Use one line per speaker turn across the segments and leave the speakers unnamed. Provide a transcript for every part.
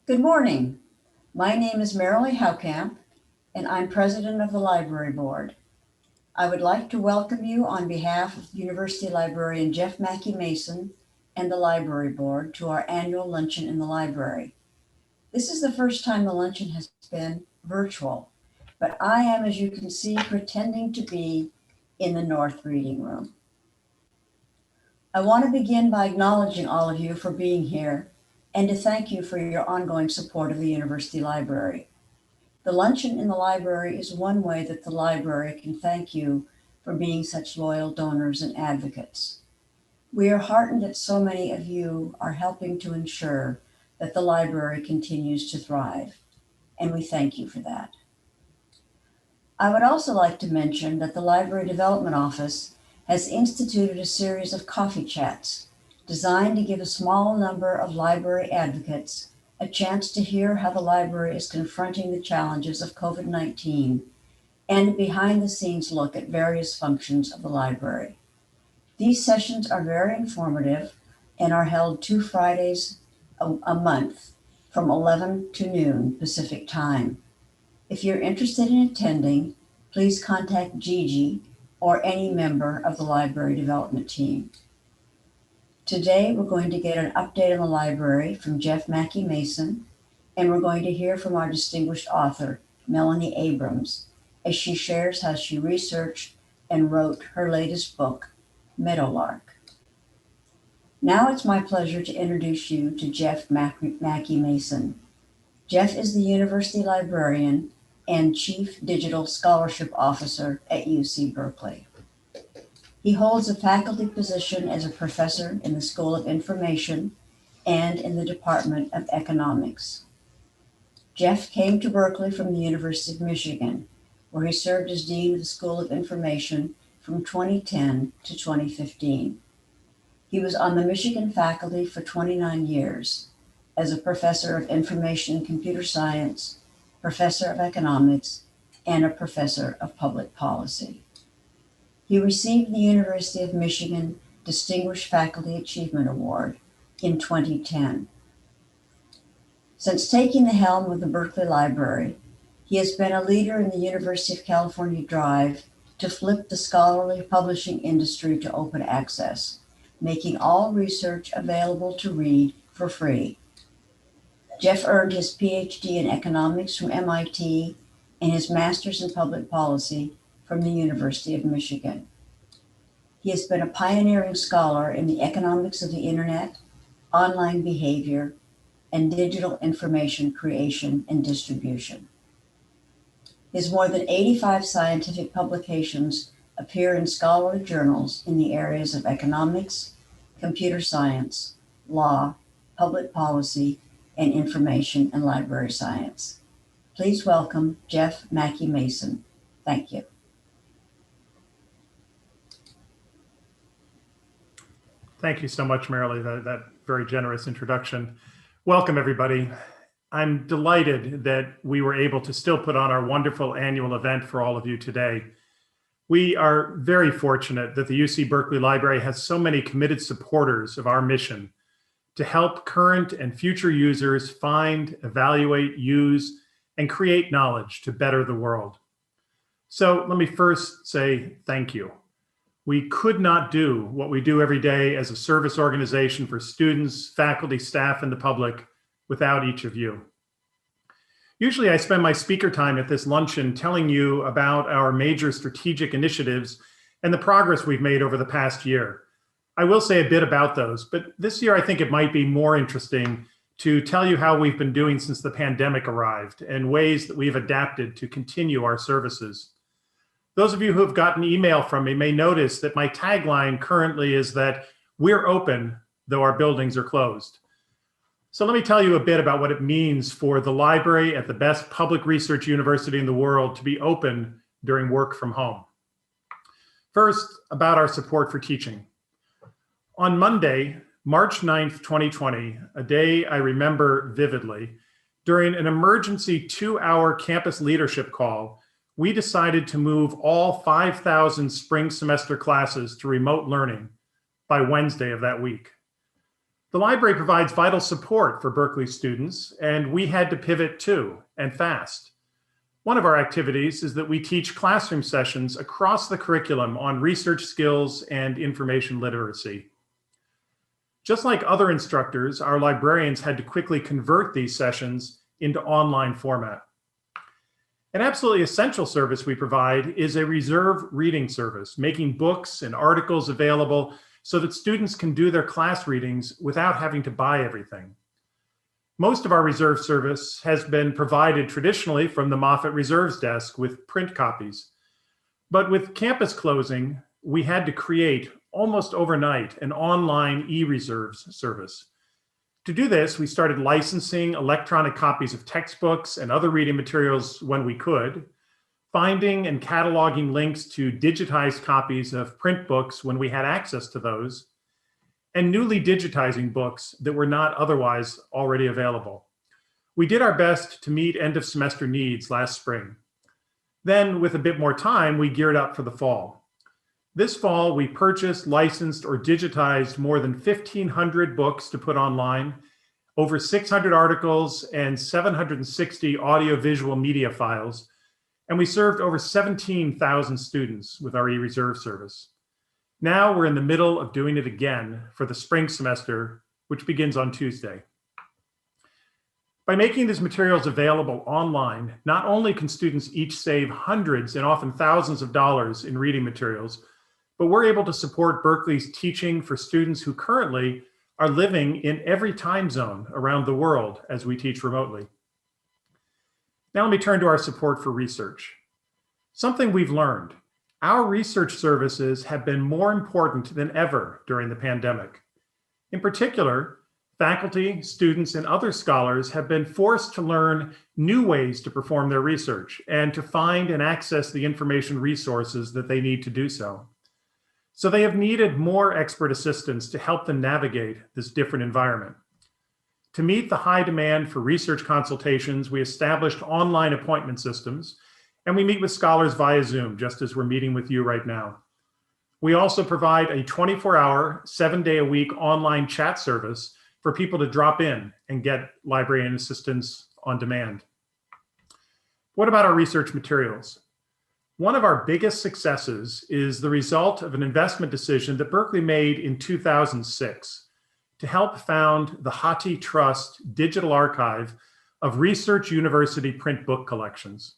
Good morning. My name is Marilee Houkamp, and I'm president of the Library Board. I would like to welcome you on behalf of University Librarian Jeff Mackey Mason and the Library Board to our annual luncheon in the library. This is the first time the luncheon has been virtual, but I am, as you can see, pretending to be in the North Reading Room. I want to begin by acknowledging all of you for being here and to thank you for your ongoing support of the University Library. The luncheon in the library is one way that the library can thank you for being such loyal donors and advocates. We are heartened that so many of you are helping to ensure that the library continues to thrive, and we thank you for that. I would also like to mention that the Library Development Office has instituted a series of coffee chats designed to give a small number of library advocates a chance to hear how the library is confronting the challenges of COVID-19 and a behind-the-scenes look at various functions of the library. These sessions are very informative and are held 2 Fridays a month from 11 to noon Pacific time. If you're interested in attending, please contact Gigi or any member of the library development team. Today, we're going to get an update on the library from Jeff Mackey Mason, and we're going to hear from our distinguished author, Melanie Abrams, as she shares how she researched and wrote her latest book, Meadowlark. Now it's my pleasure to introduce you to Jeff Mackey Mason. Jeff is the University Librarian and Chief Digital Scholarship Officer at UC Berkeley. He holds a faculty position as a professor in the School of Information and in the Department of Economics. Jeff came to Berkeley from the University of Michigan, where he served as Dean of the School of Information from 2010 to 2015. He was on the Michigan faculty for 29 years as a professor of information and computer science, professor of economics, and a professor of public policy. He received the University of Michigan Distinguished Faculty Achievement Award in 2010. Since taking the helm of the Berkeley Library, he has been a leader in the University of California drive to flip the scholarly publishing industry to open access, making all research available to read for free. Jeff earned his PhD in economics from MIT and his master's in public policy from the University of Michigan. He has been a pioneering scholar in the economics of the internet, online behavior, and digital information creation and distribution. His more than 85 scientific publications appear in scholarly journals in the areas of economics, computer science, law, public policy, and information and library science. Please welcome Jeff Mackey Mason. Thank you.
Thank you so much, Marilee, that very generous introduction. Welcome, everybody. I'm delighted that we were able to still put on our wonderful annual event for all of you today. We are very fortunate that the UC Berkeley Library has so many committed supporters of our mission to help current and future users find, evaluate, use, and create knowledge to better the world. So let me first say thank you. We could not do what we do every day as a service organization for students, faculty, staff, and the public without each of you. Usually I spend my speaker time at this luncheon telling you about our major strategic initiatives and the progress we've made over the past year. I will say a bit about those, but this year I think it might be more interesting to tell you how we've been doing since the pandemic arrived and ways that we've adapted to continue our services. Those of you who have gotten email from me may notice that my tagline currently is that we're open, though our buildings are closed. So let me tell you a bit about what it means for the library at the best public research university in the world to be open during work from home. First, about our support for teaching. On Monday, March 9th, 2020, a day I remember vividly, during an emergency 2-hour campus leadership call, we decided to move all 5,000 spring semester classes to remote learning by Wednesday of that week. The library provides vital support for Berkeley students, and we had to pivot too, and fast. One of our activities is that we teach classroom sessions across the curriculum on research skills and information literacy. Just like other instructors, our librarians had to quickly convert these sessions into online format. An absolutely essential service we provide is a reserve reading service, making books and articles available so that students can do their class readings without having to buy everything. Most of our reserve service has been provided traditionally from the Moffitt Reserves Desk with print copies. But with campus closing, we had to create, almost overnight, an online e-reserves service. To do this, we started licensing electronic copies of textbooks and other reading materials when we could, finding and cataloging links to digitized copies of print books when we had access to those, and newly digitizing books that were not otherwise already available. We did our best to meet end of semester needs last spring. Then, with a bit more time, we geared up for the fall. This fall, we purchased, licensed, or digitized more than 1,500 books to put online, over 600 articles, and 760 audiovisual media files, and we served over 17,000 students with our e-reserve service. Now we're in the middle of doing it again for the spring semester, which begins on Tuesday. By making these materials available online, not only can students each save hundreds and often thousands of dollars in reading materials, but we're able to support Berkeley's teaching for students who currently are living in every time zone around the world as we teach remotely. Now let me turn to our support for research. Something we've learned: our research services have been more important than ever during the pandemic. In particular, faculty, students, and other scholars have been forced to learn new ways to perform their research and to find and access the information resources that they need to do so. So they have needed more expert assistance to help them navigate this different environment. To meet the high demand for research consultations, we established online appointment systems, and we meet with scholars via Zoom, just as we're meeting with you right now. We also provide a 24-hour, 7-day-a-week online chat service for people to drop in and get librarian assistance on demand. What about our research materials? One of our biggest successes is the result of an investment decision that Berkeley made in 2006 to help found the HathiTrust Digital Archive of Research University print book collections.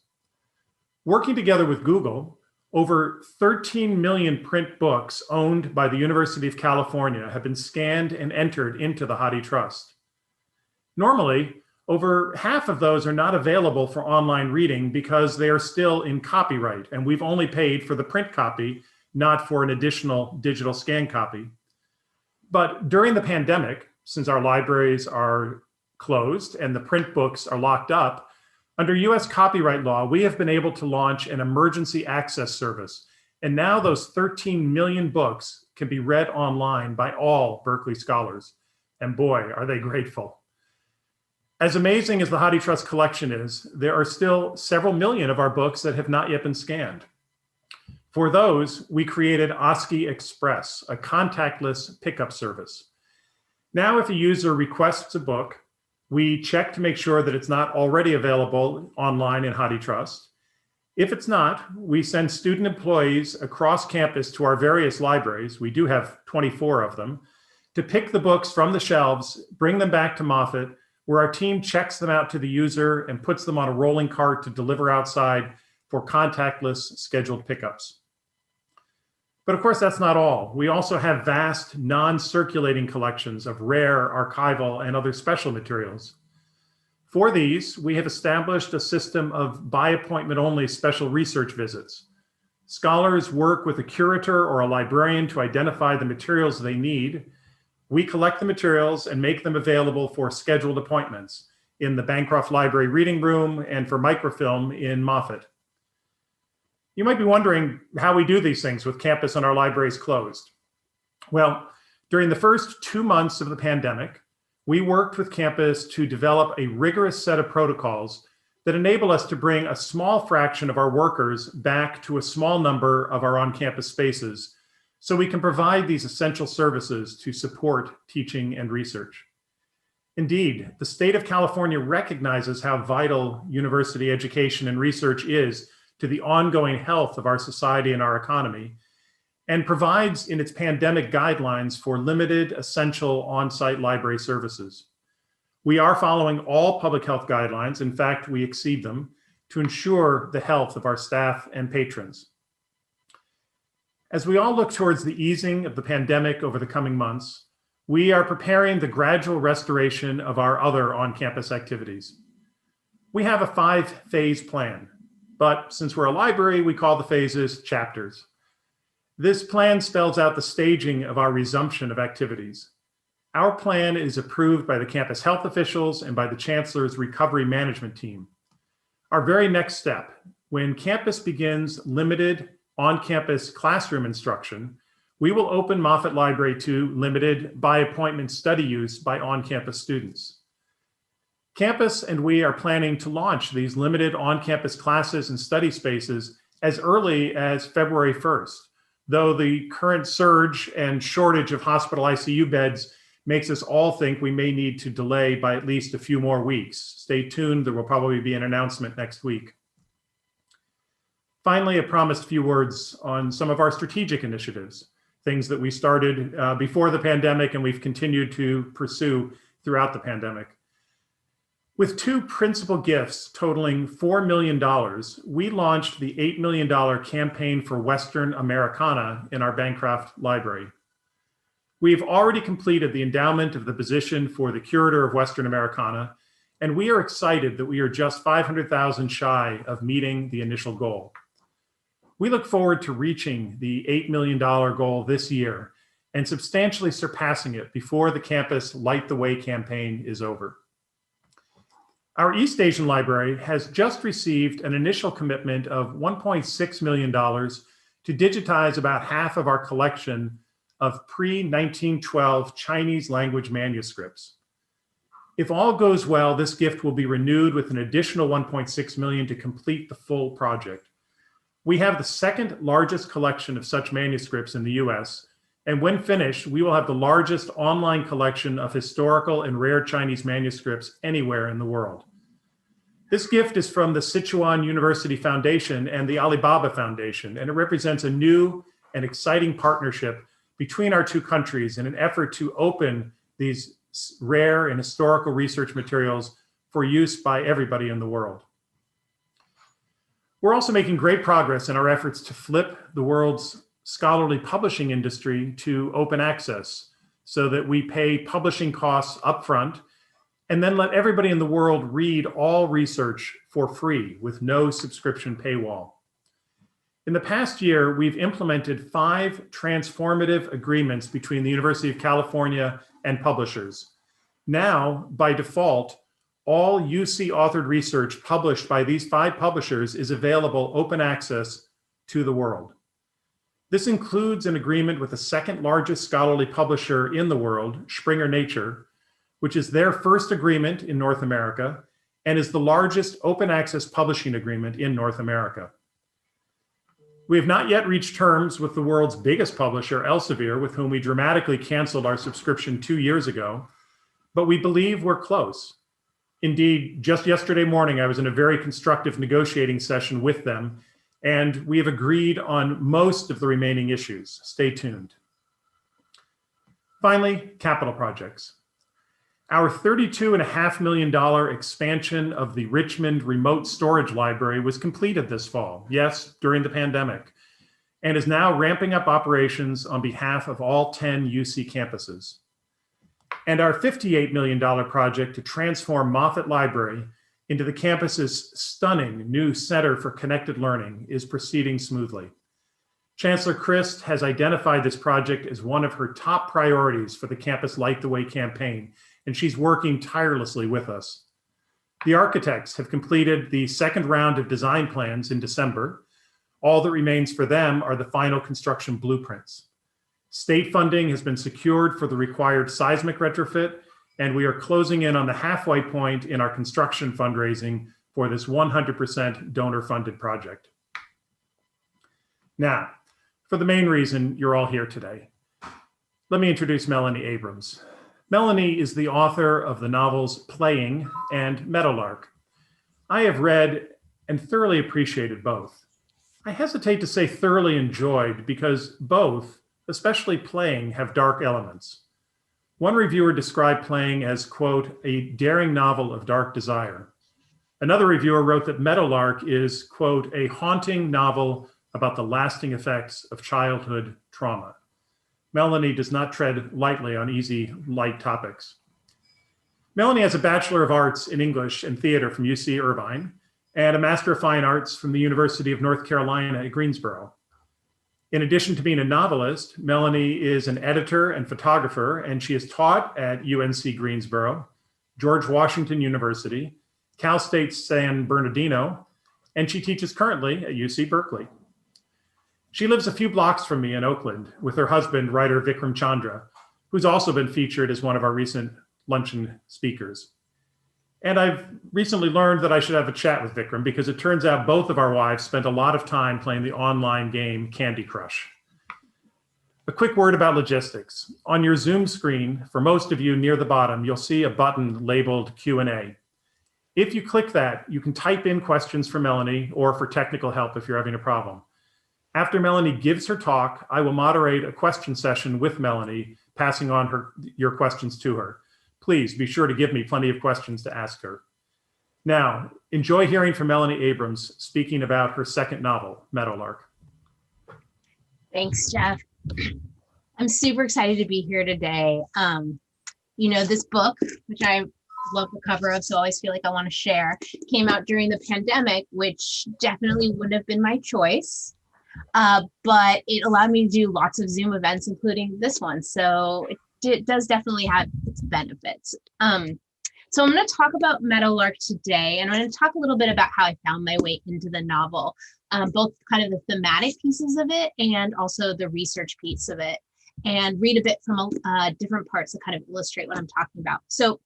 Working together with Google, over 13 million print books owned by the University of California have been scanned and entered into the HathiTrust. Normally, over half of those are not available for online reading because they are still in copyright, and we've only paid for the print copy, not for an additional digital scan copy. But during the pandemic, since our libraries are closed and the print books are locked up, under US copyright law, we have been able to launch an emergency access service. And now those 13 million books can be read online by all Berkeley scholars. And boy, are they grateful. As amazing as the HathiTrust collection is, there are still several million of our books that have not yet been scanned. For those, we created OSCI Express, a contactless pickup service. Now, if a user requests a book, we check to make sure that it's not already available online in HathiTrust. If it's not, we send student employees across campus to our various libraries, we do have 24 of them, to pick the books from the shelves, bring them back to Moffitt, where our team checks them out to the user and puts them on a rolling cart to deliver outside for contactless scheduled pickups. But of course, that's not all. We also have vast non-circulating collections of rare, archival, and other special materials. For these, we have established a system of by appointment only special research visits. Scholars work with a curator or a librarian to identify the materials they need. We collect the materials and make them available for scheduled appointments in the Bancroft Library Reading Room and for microfilm in Moffitt. You might be wondering how we do these things with campus and our libraries closed. Well, during the first 2 months of the pandemic, we worked with campus to develop a rigorous set of protocols that enable us to bring a small fraction of our workers back to a small number of our on-campus spaces so we can provide these essential services to support teaching and research. Indeed, the state of California recognizes how vital university education and research is to the ongoing health of our society and our economy, and provides in its pandemic guidelines for limited essential on-site library services. We are following all public health guidelines. In fact, we exceed them to ensure the health of our staff and patrons. As we all look towards the easing of the pandemic over the coming months, we are preparing the gradual restoration of our other on-campus activities. We have a 5-phase plan, but since we're a library, we call the phases chapters. This plan spells out the staging of our resumption of activities. Our plan is approved by the campus health officials and by the Chancellor's recovery management team. Our very next step, when campus begins limited on-campus classroom instruction, we will open Moffett Library to limited by appointment study use by on-campus students. Campus and we are planning to launch these limited on-campus classes and study spaces as early as February 1st, though the current surge and shortage of hospital ICU beds makes us all think we may need to delay by at least a few more weeks. Stay tuned, there will probably be an announcement next week. Finally, I promised a few words on some of our strategic initiatives, things that we started before the pandemic and we've continued to pursue throughout the pandemic. With 2 principal gifts totaling $4 million, we launched the $8 million campaign for Western Americana in our Bancroft Library. We've already completed the endowment of the position for the curator of Western Americana, and we are excited that we are just $500,000 shy of meeting the initial goal. We look forward to reaching the $8 million goal this year and substantially surpassing it before the campus Light the Way campaign is over. Our East Asian Library has just received an initial commitment of $1.6 million to digitize about half of our collection of pre-1912 Chinese language manuscripts. If all goes well, this gift will be renewed with an additional $1.6 million to complete the full project. We have the second largest collection of such manuscripts in the US, and when finished, we will have the largest online collection of historical and rare Chinese manuscripts anywhere in the world. This gift is from the Sichuan University Foundation and the Alibaba Foundation, and it represents a new and exciting partnership between our 2 countries in an effort to open these rare and historical research materials for use by everybody in the world. We're also making great progress in our efforts to flip the world's scholarly publishing industry to open access so that we pay publishing costs upfront and then let everybody in the world read all research for free with no subscription paywall. In the past year, we've implemented 5 transformative agreements between the University of California and publishers. Now, by default, all UC-authored research published by these 5 publishers is available open access to the world. This includes an agreement with the second largest scholarly publisher in the world, Springer Nature, which is their first agreement in North America and is the largest open access publishing agreement in North America. We have not yet reached terms with the world's biggest publisher, Elsevier, with whom we dramatically canceled our subscription 2 years ago, but we believe we're close. Indeed, just yesterday morning, I was in a very constructive negotiating session with them, and we have agreed on most of the remaining issues. Stay tuned. Finally, capital projects. Our $32.5 million expansion of the Richmond Remote Storage Library was completed this fall, yes, during the pandemic, and is now ramping up operations on behalf of all 10 UC campuses. And our $58 million project to transform Moffett Library into the campus's stunning new Center for Connected Learning is proceeding smoothly. Chancellor Christ has identified this project as one of her top priorities for the Campus Light the Way campaign, and she's working tirelessly with us. The architects have completed the second round of design plans in December. All that remains for them are the final construction blueprints. State funding has been secured for the required seismic retrofit, and we are closing in on the halfway point in our construction fundraising for this 100% donor-funded project. Now, for the main reason you're all here today. Let me introduce Melanie Abrams. Melanie is the author of the novels Playing and Meadowlark. I have read and thoroughly appreciated both. I hesitate to say thoroughly enjoyed because both, especially Playing, have dark elements. One reviewer described Playing as, quote, a daring novel of dark desire. Another reviewer wrote that Meadowlark is, quote, a haunting novel about the lasting effects of childhood trauma. Melanie does not tread lightly on easy, light topics. Melanie has a Bachelor of Arts in English and Theater from UC Irvine and a Master of Fine Arts from the University of North Carolina at Greensboro. In addition to being a novelist, Melanie is an editor and photographer, and she has taught at UNC Greensboro, George Washington University, Cal State San Bernardino, and she teaches currently at UC Berkeley. She lives a few blocks from me in Oakland with her husband, writer Vikram Chandra, who's also been featured as one of our recent Luncheon speakers. And I've recently learned that I should have a chat with Vikram because it turns out both of our wives spent a lot of time playing the online game Candy Crush. A quick word about logistics. On your Zoom screen, for most of you near the bottom, you'll see a button labeled Q&A. If you click that, you can type in questions for Melanie or for technical help if you're having a problem. After Melanie gives her talk, I will moderate a question session with Melanie, passing on your questions to her. Please be sure to give me plenty of questions to ask her. Now, enjoy hearing from Melanie Abrams speaking about her second novel, Meadowlark.
Thanks, Jeff. I'm super excited to be here today. This book, which I love the cover of, so I always feel like I want to share, came out during the pandemic, which definitely wouldn't have been my choice. But it allowed me to do lots of Zoom events, including this one. So it does definitely have its benefits. So I'm going to talk about Meadowlark today, and I'm going to talk a little bit about how I found my way into the novel, both kind of the thematic pieces of it and also the research piece of it, and read a bit from different parts to kind of illustrate what I'm talking about. So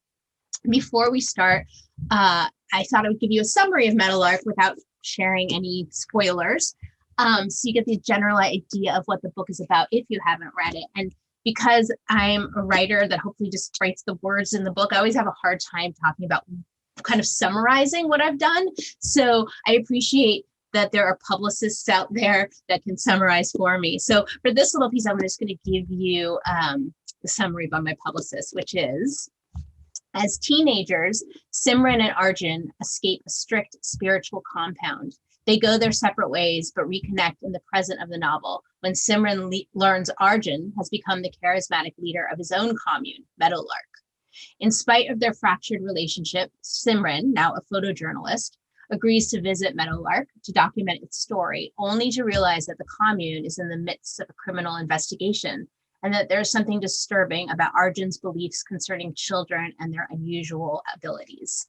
before we start, I thought I would give you a summary of Meadowlark without sharing any spoilers. So you get the general idea of what the book is about if you haven't read it. And because I'm a writer that hopefully just writes the words in the book, I always have a hard time talking about kind of summarizing what I've done. So I appreciate that there are publicists out there that can summarize for me. So for this little piece, I'm just going to give you the summary by my publicist, which is: as teenagers, Simran and Arjun escape a strict spiritual compound. They go their separate ways, but reconnect in the present of the novel when Simran learns Arjun has become the charismatic leader of his own commune, Meadowlark. In spite of their fractured relationship, Simran, now a photojournalist, agrees to visit Meadowlark to document its story, only to realize that the commune is in the midst of a criminal investigation and that there's something disturbing about Arjun's beliefs concerning children and their unusual abilities.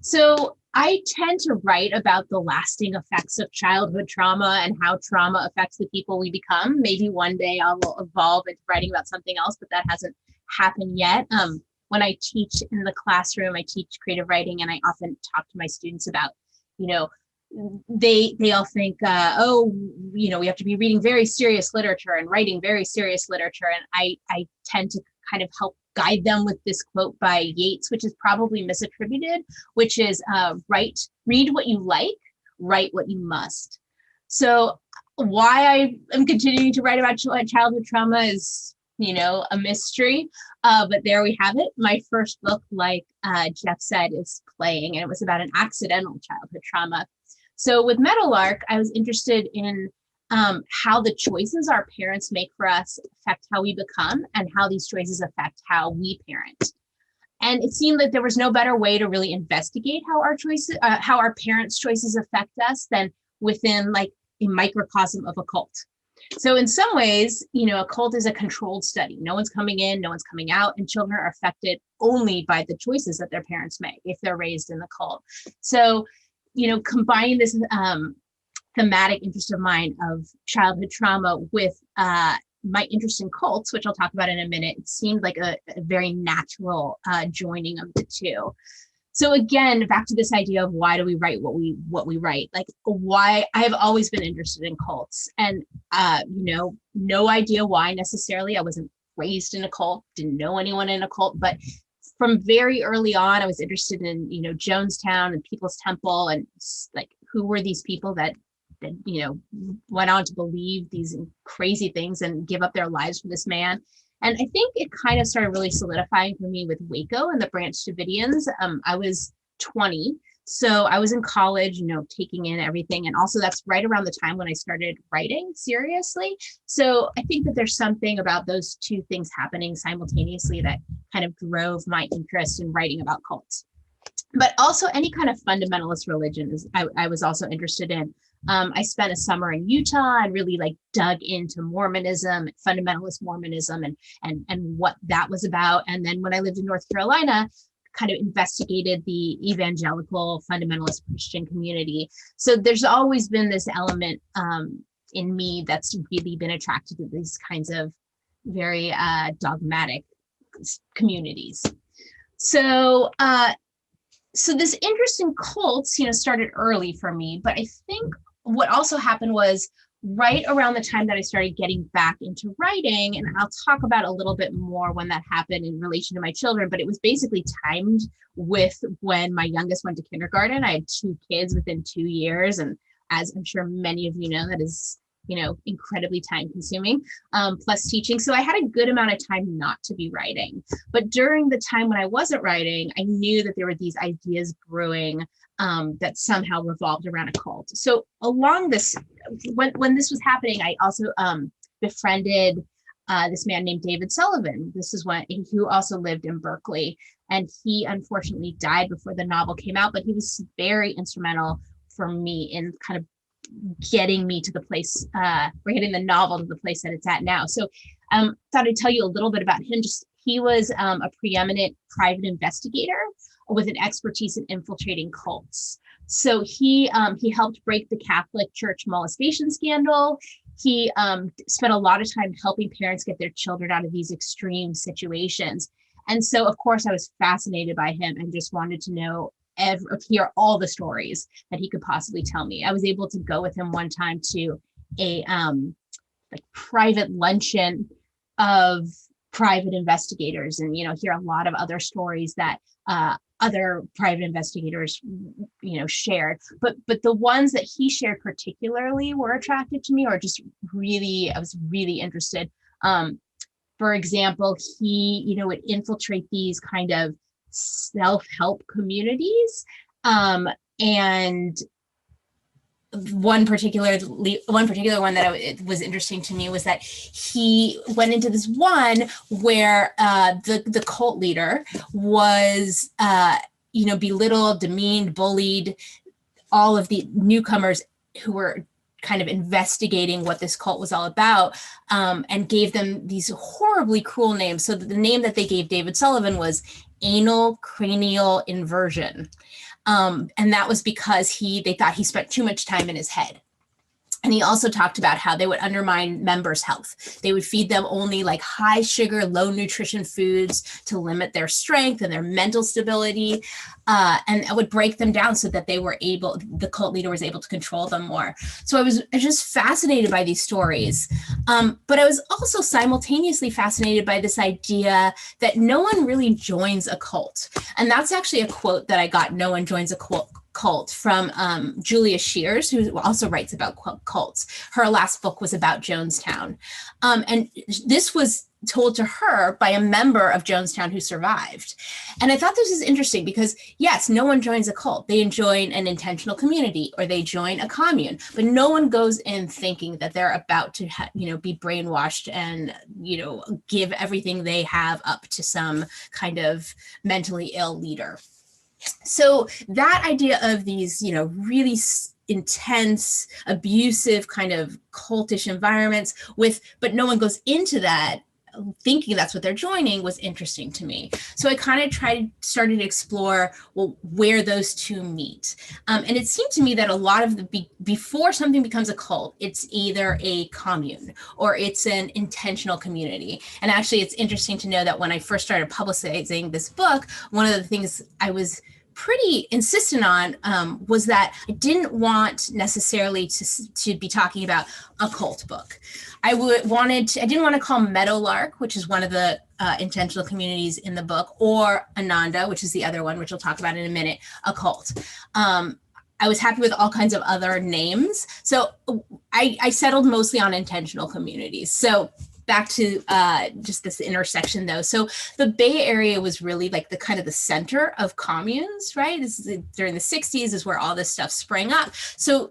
So I tend to write about the lasting effects of childhood trauma and how trauma affects the people we become. Maybe one day I will evolve into writing about something else, but that hasn't happened yet. When I teach in the classroom, I teach creative writing, and I often talk to my students about, they all think, we have to be reading very serious literature and writing very serious literature. And I tend to kind of help guide them with this quote by Yeats, which is probably misattributed, which is read what you like, write what you must. So why I am continuing to write about childhood trauma is, a mystery, but there we have it. My first book, like Jeff said, is Playing, and it was about an accidental childhood trauma. So with Meadowlark, I was interested in how the choices our parents make for us affect how we become and how these choices affect how we parent. And it seemed that there was no better way to really investigate how our parents' choices affect us than within like a microcosm of a cult. So in some ways, a cult is a controlled study. No one's coming in, no one's coming out, and children are affected only by the choices that their parents make if they're raised in the cult. So, combining this thematic interest of mine of childhood trauma with my interest in cults, which I'll talk about in a minute, it seemed like a very natural joining of the two. So again, back to this idea of why do we write what we write? Like why I have always been interested in cults, and no idea why necessarily. I wasn't raised in a cult, didn't know anyone in a cult, but from very early on, I was interested in, Jonestown and People's Temple, and like who were these people that went on to believe these crazy things and give up their lives for this man. And I think it kind of started really solidifying for me with Waco and the Branch Davidians. I was 20, so I was in college, taking in everything. And also that's right around the time when I started writing seriously. So I think that there's something about those two things happening simultaneously that kind of drove my interest in writing about cults. But also any kind of fundamentalist religion I was also interested in. I spent a summer in Utah and really dug into Mormonism, fundamentalist Mormonism, and what that was about. And then when I lived in North Carolina, kind of investigated the evangelical fundamentalist Christian community. So there's always been this element in me that's really been attracted to these kinds of very dogmatic communities. So this interest in cults, started early for me, but I think what also happened was right around the time that I started getting back into writing, and I'll talk about a little bit more when that happened in relation to my children, but it was basically timed with when my youngest went to kindergarten. I had 2 kids within 2 years, and as I'm sure many of you know, that is incredibly time consuming, plus teaching. So I had a good amount of time not to be writing. But during the time when I wasn't writing, I knew that there were these ideas brewing that somehow revolved around a cult. So along this, when this was happening, I also befriended this man named David Sullivan. This is who also lived in Berkeley. And he unfortunately died before the novel came out, but he was very instrumental for me in kind of getting me to the place, or getting the novel to the place that it's at now. So thought I'd tell you a little bit about him. He was a preeminent private investigator with an expertise in infiltrating cults. So he helped break the Catholic Church molestation scandal. He spent a lot of time helping parents get their children out of these extreme situations. And so, of course, I was fascinated by him and just wanted to know hear all the stories that he could possibly tell me. I was able to go with him one time to a private luncheon of private investigators, and hear a lot of other stories that other private investigators shared. But the ones that he shared particularly were attractive to me, or just really, I was really interested. For example, he would infiltrate these kind of self-help communities, and one particular one that was interesting to me was that he went into this one where the cult leader was belittled, demeaned, bullied all of the newcomers who were kind of investigating what this cult was all about, and gave them these horribly cruel names. So the name that they gave David Sullivan was anal cranial inversion. And that was because they thought he spent too much time in his head. And he also talked about how they would undermine members' health. They would feed them only high sugar, low nutrition foods to limit their strength and their mental stability. And it would break them down so that the cult leader was able to control them more. So I was just fascinated by these stories. But I was also simultaneously fascinated by this idea that no one really joins a cult. And that's actually a quote that I got, "No one joins a cult," from Julia Shears, who also writes about cults. Her last book was about Jonestown. And this was told to her by a member of Jonestown who survived. And I thought this was interesting because, yes, no one joins a cult. They join an intentional community, or they join a commune, but no one goes in thinking that they're about to be brainwashed and give everything they have up to some kind of mentally ill leader. So that idea of these, really intense, abusive kind of cultish environments but no one goes into that thinking that's what they're joining was interesting to me. So I kind of started to explore, where those two meet. And it seemed to me that a lot of before something becomes a cult, it's either a commune or it's an intentional community. And actually, it's interesting to know that when I first started publicizing this book, one of the things I was pretty insistent on was that I didn't want necessarily to be talking about a cult book. I didn't want to call Meadowlark, which is one of the intentional communities in the book, or Ananda, which is the other one, which we'll talk about in a minute, a cult. I was happy with all kinds of other names. So I settled mostly on intentional communities. So back to just this intersection though. So the Bay Area was really like the kind of the center of communes, right? During the 60s is where all this stuff sprang up. So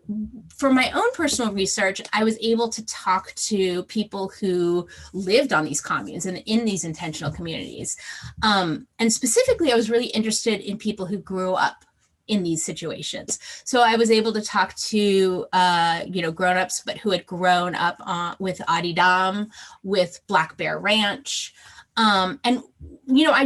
for my own personal research, I was able to talk to people who lived on these communes and in these intentional communities. And specifically, I was really interested in people who grew up in these situations. So I was able to talk to, grown-ups, but who had grown up with Adi Dam, with Black Bear Ranch. I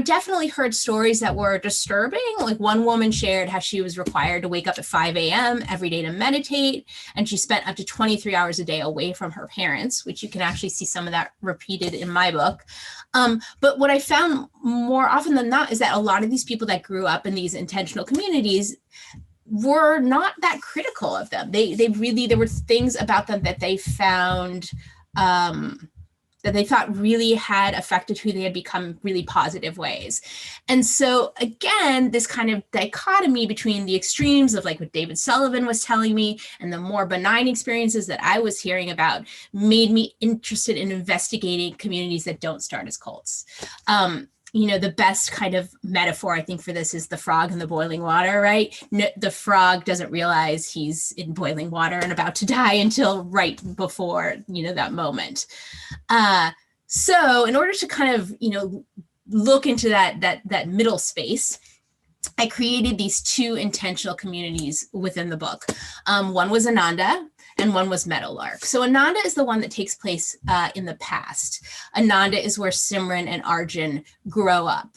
definitely heard stories that were disturbing. Like one woman shared how she was required to wake up at 5 a.m. every day to meditate. And she spent up to 23 hours a day away from her parents, which you can actually see some of that repeated in my book. But what I found more often than not is that a lot of these people that grew up in these intentional communities were not that critical of them. There were things about them that they found, that they thought really had affected who they had become, really positive ways. And so again, this kind of dichotomy between the extremes of like what David Sullivan was telling me and the more benign experiences that I was hearing about made me interested in investigating communities that don't start as cults. The best kind of metaphor I think for this is the frog in the boiling water, right? The frog doesn't realize he's in boiling water and about to die until right before, that moment. So in order to kind of, look into that middle space, I created these two intentional communities within the book. One was Ananda, and one was Meadowlark. So Ananda is the one that takes place in the past. Ananda is where Simran and Arjun grow up.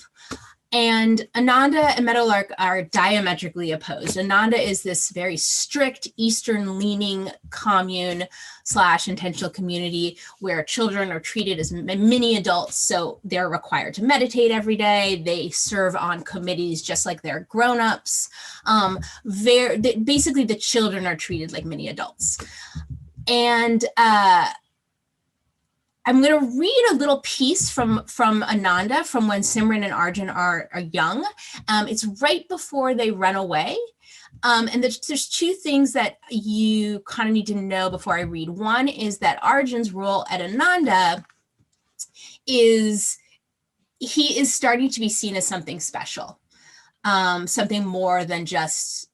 And Ananda and Meadowlark are diametrically opposed. Ananda is this very strict Eastern-leaning commune / intentional community where children are treated as mini adults. So they're required to meditate every day. They serve on committees just like they're grown-ups. Basically, the children are treated like mini adults. And I'm going to read a little piece from Ananda from when Simran and Arjun are young. It's right before they run away. And there's two things that you kind of need to know before I read. One is that Arjun's role at Ananda is he is starting to be seen as something special, something more than just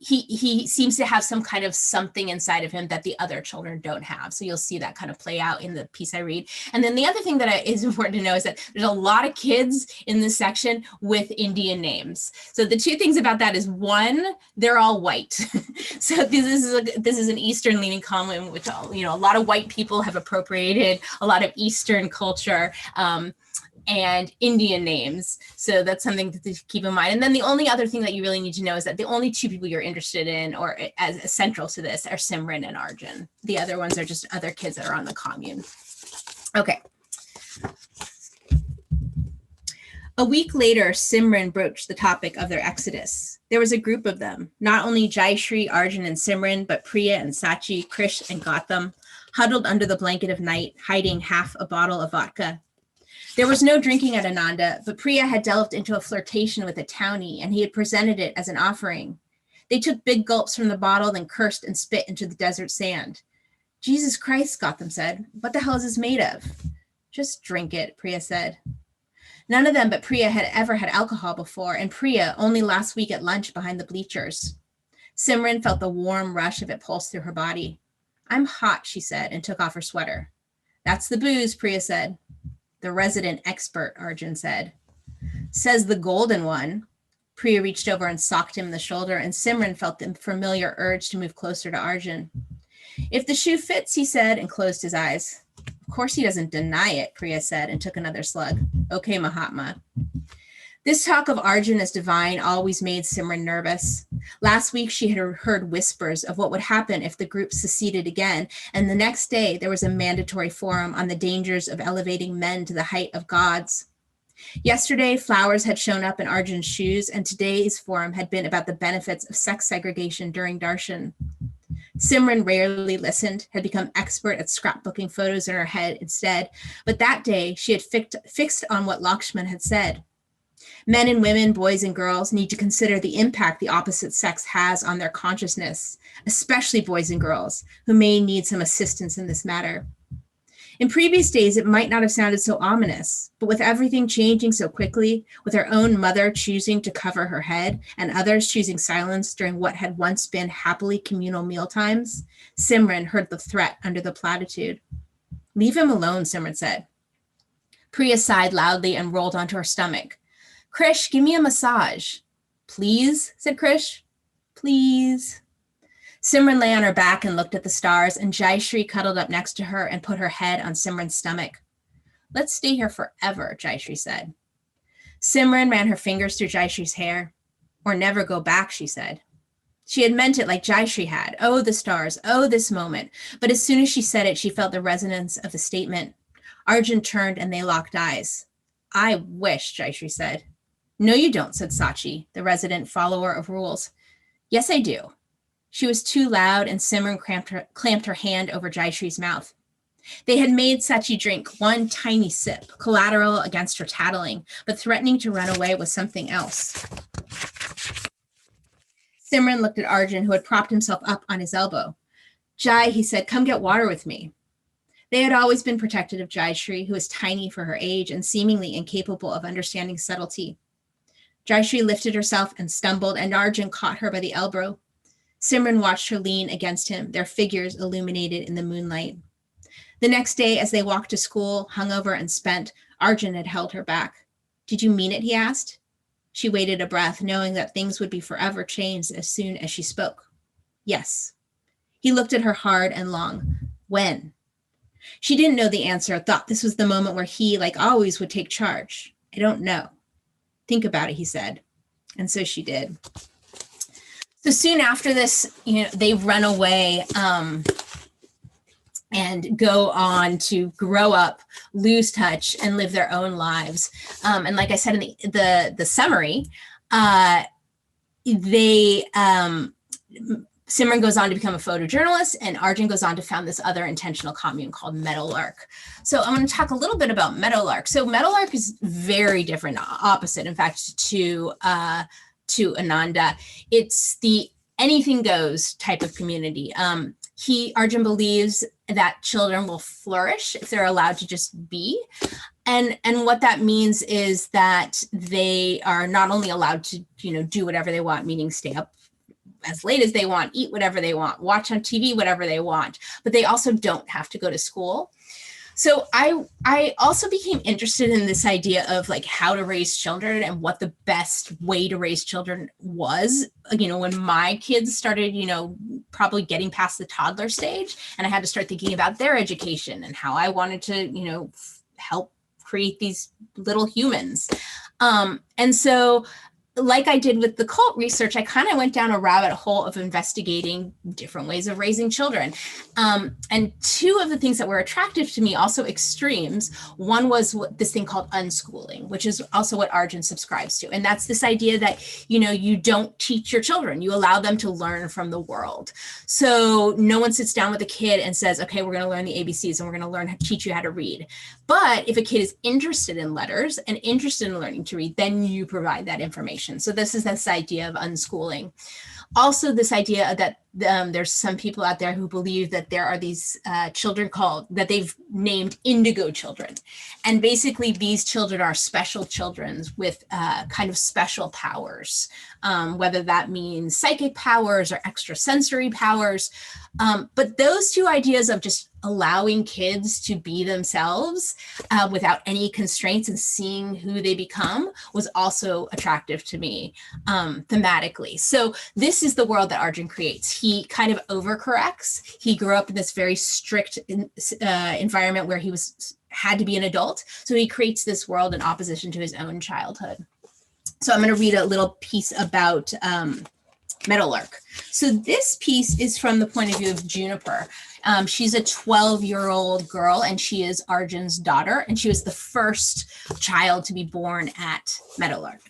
he seems to have some kind of something inside of him that the other children don't have. So you'll see that kind of play out in the piece I read. And then the other thing that is important to know is that there's a lot of kids in this section with Indian names. So the two things about that is one, they're all white. So this is an Eastern leaning commune, which a lot of white people have appropriated a lot of Eastern culture. And Indian names. So that's something to keep in mind. And then the only other thing that you really need to know is that the only two people you're interested in or as central to this are Simran and Arjun. The other ones are just other kids that are on the commune. Okay. A week later, Simran broached the topic of their exodus. There was a group of them, not only Jayashree, Arjun, and Simran, but Priya and Sachi, Krish, and Gautam, huddled under the blanket of night, hiding half a bottle of vodka. There was no drinking at Ananda, but Priya had delved into a flirtation with a townie, and he had presented it as an offering. They took big gulps from the bottle, then cursed and spit into the desert sand. Jesus Christ, Gautam said. What the hell is this made of? Just drink it, Priya said. None of them but Priya had ever had alcohol before, and Priya only last week at lunch behind the bleachers. Simran felt the warm rush of it pulse through her body. I'm hot, she said, and took off her sweater. That's the booze, Priya said. The resident expert, Arjun said. Says the golden one. Priya reached over and socked him in the shoulder, and Simran felt the familiar urge to move closer to Arjun. If the shoe fits, he said, and closed his eyes. Of course he doesn't deny it, Priya said, and took another slug. Okay, Mahatma. This talk of Arjun as divine always made Simran nervous. Last week, she had heard whispers of what would happen if the group seceded again, and the next day there was a mandatory forum on the dangers of elevating men to the height of gods. Yesterday, flowers had shown up in Arjun's shoes, and today's forum had been about the benefits of sex segregation during darshan. Simran rarely listened, had become expert at scrapbooking photos in her head instead, but that day she had fixed on what Lakshman had said. Men and women, boys and girls, need to consider the impact the opposite sex has on their consciousness, especially boys and girls, who may need some assistance in this matter. In previous days, it might not have sounded so ominous, but with everything changing so quickly, with her own mother choosing to cover her head and others choosing silence during what had once been happily communal mealtimes, Simran heard the threat under the platitude. "Leave him alone," Simran said. Priya sighed loudly and rolled onto her stomach. "Krish, give me a massage." "Please," said Krish. "Please." Simran lay on her back and looked at the stars, and Jayashree cuddled up next to her and put her head on Simran's stomach. "Let's stay here forever," Jayashree said. Simran ran her fingers through Jayashree's hair. "Or never go back," she said. She had meant it like Jayashree had. Oh, the stars. Oh, this moment. But as soon as she said it, she felt the resonance of the statement. Arjun turned and they locked eyes. "I wish," Jayashree said. "No, you don't," said Sachi, the resident follower of rules. "Yes, I do." She was too loud, and Simran clamped her hand over Jayashree's mouth. They had made Sachi drink one tiny sip, collateral against her tattling, but threatening to run away with something else. Simran looked at Arjun, who had propped himself up on his elbow. "Jai," he said, "come get water with me." They had always been protective of Jayashree, who was tiny for her age and seemingly incapable of understanding subtlety. Jayashree lifted herself and stumbled, and Arjun caught her by the elbow. Simran watched her lean against him, their figures illuminated in the moonlight. The next day, as they walked to school, hungover and spent, Arjun had held her back. "Did you mean it?" he asked. She waited a breath, knowing that things would be forever changed as soon as she spoke. "Yes." He looked at her hard and long. "When?" She didn't know the answer, thought this was the moment where he, like always, would take charge. "I don't know." "Think about it," he said. And so she did. So soon after this, they run away and go on to grow up, lose touch, and live their own lives. And like I said in the summary, Simran goes on to become a photojournalist, and Arjun goes on to found this other intentional commune called Meadowlark. So I'm going to talk a little bit about Meadowlark. So Meadowlark is very different, opposite, in fact, to Ananda. It's the anything goes type of community. Arjun believes that children will flourish if they're allowed to just be. And what that means is that they are not only allowed to, do whatever they want, meaning stay up as late as they want, eat whatever they want, watch on TV, whatever they want, but they also don't have to go to school. So I also became interested in this idea of like how to raise children and what the best way to raise children was, when my kids started, probably getting past the toddler stage, and I had to start thinking about their education and how I wanted to, help create these little humans. And so like I did with the cult research, I kind of went down a rabbit hole of investigating different ways of raising children. And two of the things that were attractive to me, also extremes, one was this thing called unschooling, which is also what Arjun subscribes to. And that's this idea that, you don't teach your children, you allow them to learn from the world. So no one sits down with a kid and says, okay, we're going to learn the ABCs and we're going to learn how to teach you how to read. But if a kid is interested in letters and interested in learning to read, then you provide that information. So this is this idea of unschooling. Also, this idea that there's some people out there who believe that there are these children that they've named indigo children. And basically these children are special children with kind of special powers, whether that means psychic powers or extrasensory powers. But those two ideas of just allowing kids to be themselves without any constraints and seeing who they become was also attractive to me thematically. So this is the world that Arjun creates. He kind of overcorrects. He grew up in this very strict environment where he had to be an adult. So he creates this world in opposition to his own childhood. So I'm going to read a little piece about Meadowlark. So this piece is from the point of view of Juniper. She's a 12-year-old girl, and she is Arjun's daughter, and she was the first child to be born at Meadowlark.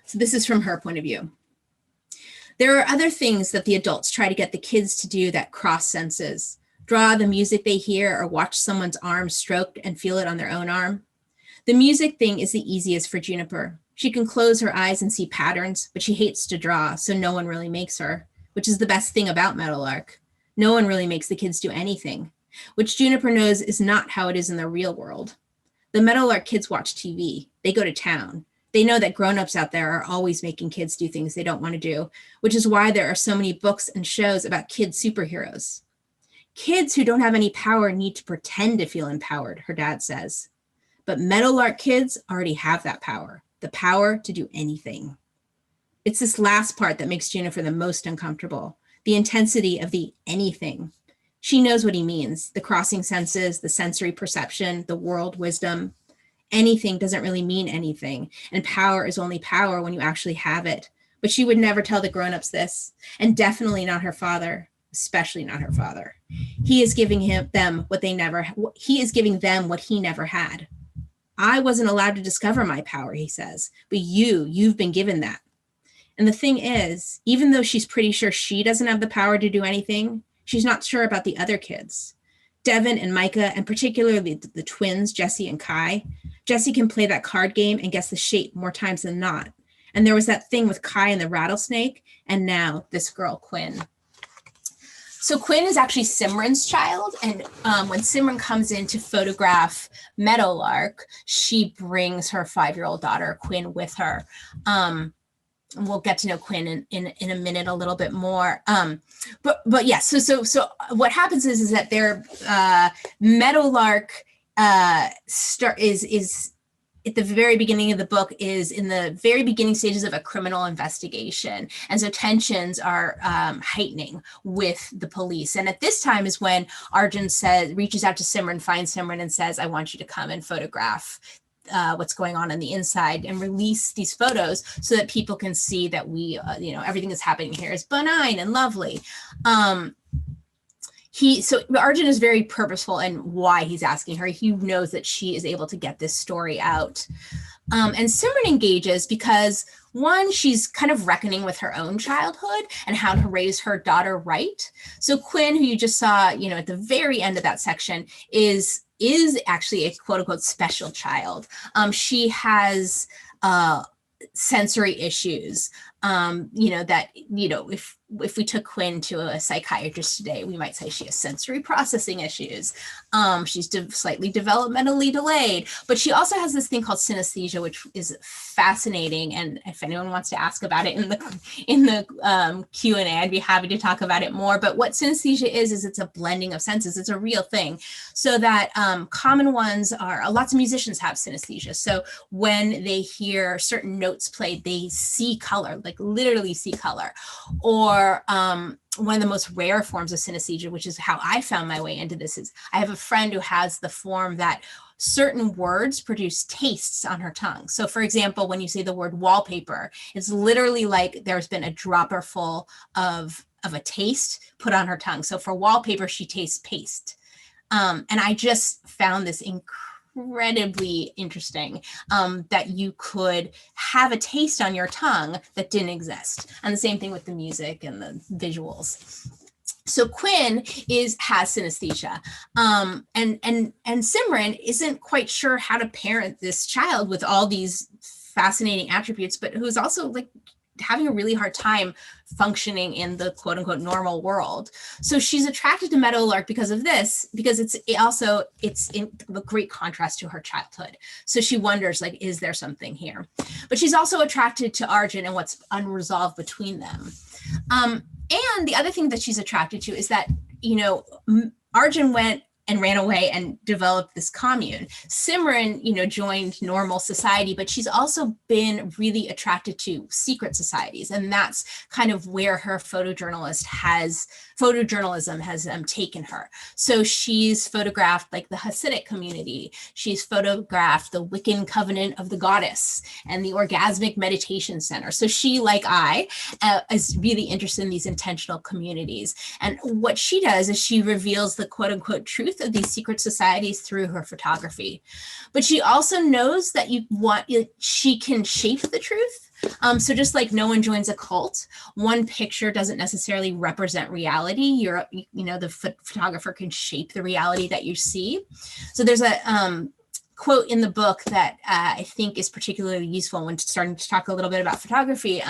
So this is from her point of view. There are other things that the adults try to get the kids to do that cross senses. Draw the music they hear or watch someone's arm stroked and feel it on their own arm. The music thing is the easiest for Juniper. She can close her eyes and see patterns, but she hates to draw, so no one really makes her, which is the best thing about Meadowlark. No one really makes the kids do anything, which Juniper knows is not how it is in the real world. The Meadowlark kids watch TV. They go to town. They know that grown-ups out there are always making kids do things they don't want to do, which is why there are so many books and shows about kid superheroes. Kids who don't have any power need to pretend to feel empowered, her dad says. But Meadowlark kids already have that power, the power to do anything. It's this last part that makes Juniper the most uncomfortable, the intensity of the anything. She knows what he means, the crossing senses, the sensory perception, the world wisdom. Anything doesn't really mean anything, and power is only power when you actually have it. But she would never tell the grown-ups this, and definitely not her father, especially not her father. He is giving them what he never had. I wasn't allowed to discover my power, he says, but you've been given that. And the thing is, even though she's pretty sure she doesn't have the power to do anything, she's not sure about the other kids. Devin and Micah, and particularly the twins, Jesse and Kai. Jesse can play that card game and guess the shape more times than not. And there was that thing with Kai and the rattlesnake, and now this girl, Quinn. So Quinn is actually Simran's child, and when Simran comes in to photograph Meadowlark, she brings her 5-year-old daughter, Quinn, with her. And we'll get to know Quinn in a minute a little bit more. But yeah, so what happens is that their Meadowlark is at the very beginning of the book, is in the very beginning stages of a criminal investigation. And so tensions are heightening with the police. And at this time is when Arjun reaches out to Simran, finds Simran and says, I want you to come and photograph what's going on the inside and release these photos so that people can see that everything that's happening here is benign and lovely. So Arjun is very purposeful in why he's asking her. He knows that she is able to get this story out. And Simran engages because, one, she's kind of reckoning with her own childhood and how to raise her daughter right. So Quinn, who you just saw, at the very end of that section, is actually a quote unquote special child. She has sensory issues. If we took Quinn to a psychiatrist today, we might say she has sensory processing issues. She's slightly developmentally delayed, but she also has this thing called synesthesia, which is fascinating. And if anyone wants to ask about it in the Q&A, I'd be happy to talk about it more. But what synesthesia is it's a blending of senses. It's a real thing. So that common ones are, lots of musicians have synesthesia. So when they hear certain notes played, they see color, like literally see color. Or one of the most rare forms of synesthesia, which is how I found my way into this, is I have a friend who has the form that certain words produce tastes on her tongue. So for example, when you say the word wallpaper, it's literally like there's been a dropper full of a taste put on her tongue. So for wallpaper, she tastes paste. And I just found this incredibly interesting, that you could have a taste on your tongue that didn't exist. And the same thing with the music and the visuals. So Quinn has synesthesia, and Simran isn't quite sure how to parent this child with all these fascinating attributes, but who's also like having a really hard time functioning in the quote unquote normal world. So she's attracted to Meadowlark because of this, because it's in a great contrast to her childhood. So she wonders, like, is there something here? But she's also attracted to Arjun and what's unresolved between them. And the other thing that she's attracted to is that, Arjun went and ran away and developed this commune. Simran, joined normal society, but she's also been really attracted to secret societies. And that's kind of where her photojournalism has taken her. So she's photographed like the Hasidic community. She's photographed the Wiccan Covenant of the Goddess and the Orgasmic Meditation Center. So she, like I, is really interested in these intentional communities. And what she does is she reveals the quote unquote truth of these secret societies through her photography. But she also knows that she can shape the truth. So just like no one joins a cult, one picture doesn't necessarily represent reality. The photographer can shape the reality that you see. So there's a quote in the book that I think is particularly useful when starting to talk a little bit about photography.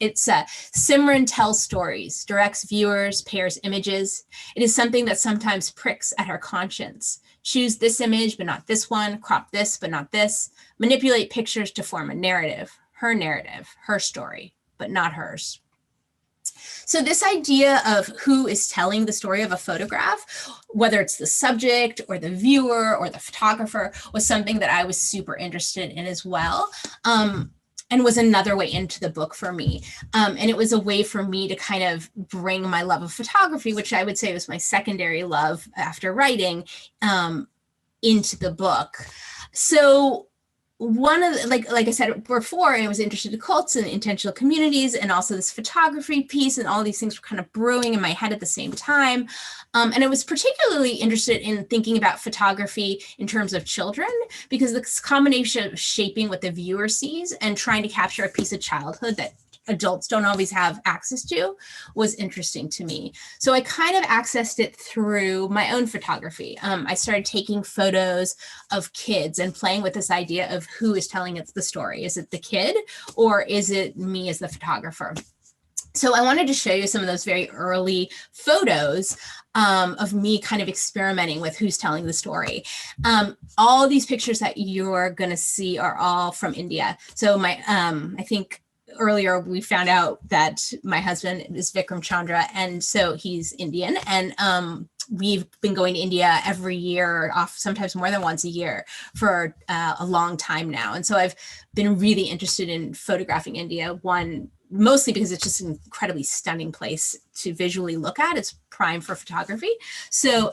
It's Simran tells stories, directs viewers, pairs images. It is something that sometimes pricks at her conscience. Choose this image, but not this one. Crop this, but not this. Manipulate pictures to form a narrative, her story, but not hers. So this idea of who is telling the story of a photograph, whether it's the subject or the viewer or the photographer, was something that I was super interested in as well. And was another way into the book for me. And it was a way for me to kind of bring my love of photography, which I would say was my secondary love after writing, into the book. So one of the, like I said before, I was interested in cults and intentional communities, and also this photography piece, and all these things were kind of brewing in my head at the same time. And I was particularly interested in thinking about photography in terms of children, because this combination of shaping what the viewer sees and trying to capture a piece of childhood that adults don't always have access to was interesting to me. So I kind of accessed it through my own photography. I started taking photos of kids and playing with this idea of who is telling it the story. Is it the kid, or is it me as the photographer? So I wanted to show you some of those very early photos of me kind of experimenting with who's telling the story. All these pictures that you're going to see are all from India. So I think earlier we found out that my husband is Vikram Chandra, and so he's Indian, and we've been going to India every year, sometimes more than once a year, for a long time now. And so I've been really interested in photographing India, mostly because it's just an incredibly stunning place to visually look at. It's prime for photography. So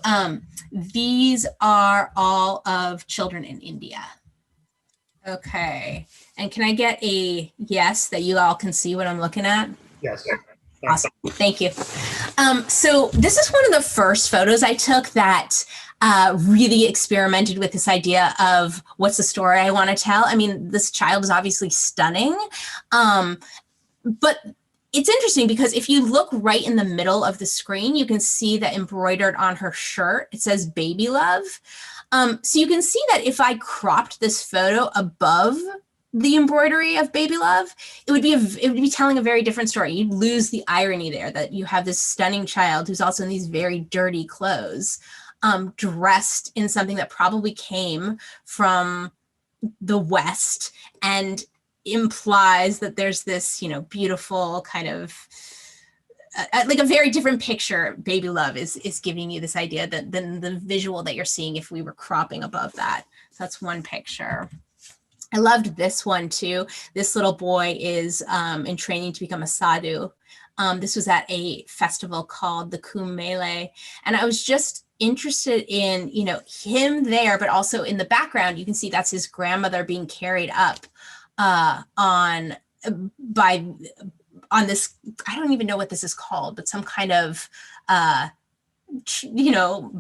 these are all of children in India. Okay. And can I get a yes that you all can see what I'm looking at?
Yes.
Awesome. Thank you. So this is one of the first photos I took that really experimented with this idea of what's the story I want to tell. I mean, this child is obviously stunning, but it's interesting because if you look right in the middle of the screen, you can see that embroidered on her shirt, it says baby love. So you can see that if I cropped this photo above the embroidery of baby love, it would be telling a very different story. You'd lose the irony there that you have this stunning child who's also in these very dirty clothes, dressed in something that probably came from the West, and implies that there's this, beautiful kind of like a very different picture. Baby love is giving you this idea than the visual that you're seeing if we were cropping above that. So that's one picture. I loved this one too. This little boy is in training to become a sadhu. This was at a festival called the Kumbh Mela, and I was just interested in, him there, but also in the background, you can see that's his grandmother being carried up on this, I don't even know what this is called, but some kind of,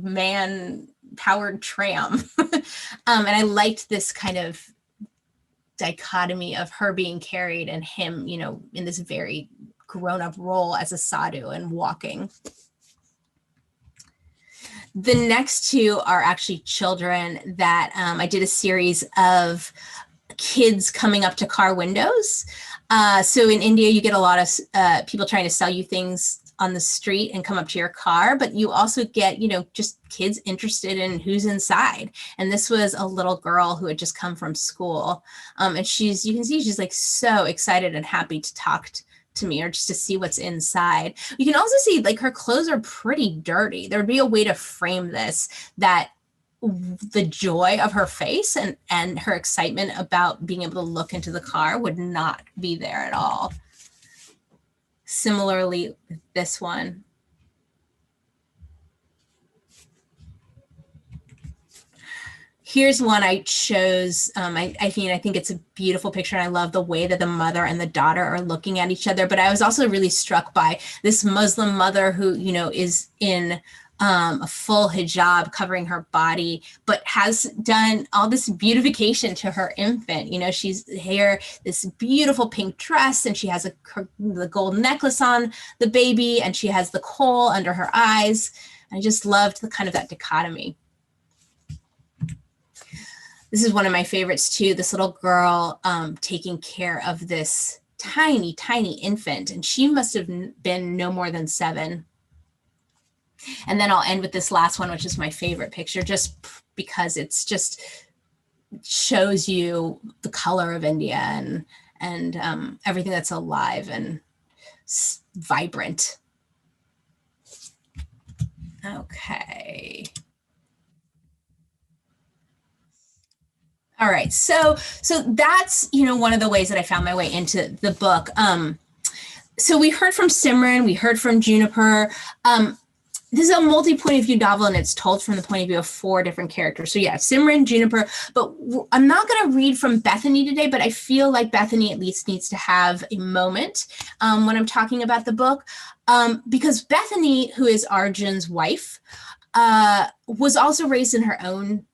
man powered tram. And I liked this kind of dichotomy of her being carried and him, in this very grown-up role as a sadhu and walking. The next two are actually children that I did a series of kids coming up to car windows. So in India, you get a lot of people trying to sell you things on the street and come up to your car, but you also get, just kids interested in who's inside. And this was a little girl who had just come from school. And you can see she's like so excited and happy to talk to me, or just to see what's inside. You can also see like her clothes are pretty dirty. There would be a way to frame this, that the joy of her face and her excitement about being able to look into the car would not be there at all. Similarly, this one. Here's one I chose. I think it's a beautiful picture, and I love the way that the mother and the daughter are looking at each other. But I was also really struck by this Muslim mother who, you know, is in a full hijab covering her body, but has done all this beautification to her infant. You know, she's here, this beautiful pink dress, and she has the gold necklace on the baby, and she has the kohl under her eyes. I just loved the kind of that dichotomy. This is one of my favorites too, this little girl taking care of this tiny, tiny infant, and she must have been no more than 7. And then I'll end with this last one, which is my favorite picture, just because it's just shows you the color of India and everything that's alive and vibrant. Okay. All right, so that's, you know, one of the ways that I found my way into the book. So we heard from Simran, we heard from Juniper. This is a multi-point of view novel, and it's told from the point of view of 4 different characters. So yeah, Simran, Juniper, but I'm not going to read from Bethany today, but I feel like Bethany at least needs to have a moment when I'm talking about the book, because Bethany, who is Arjun's wife, was also raised in her own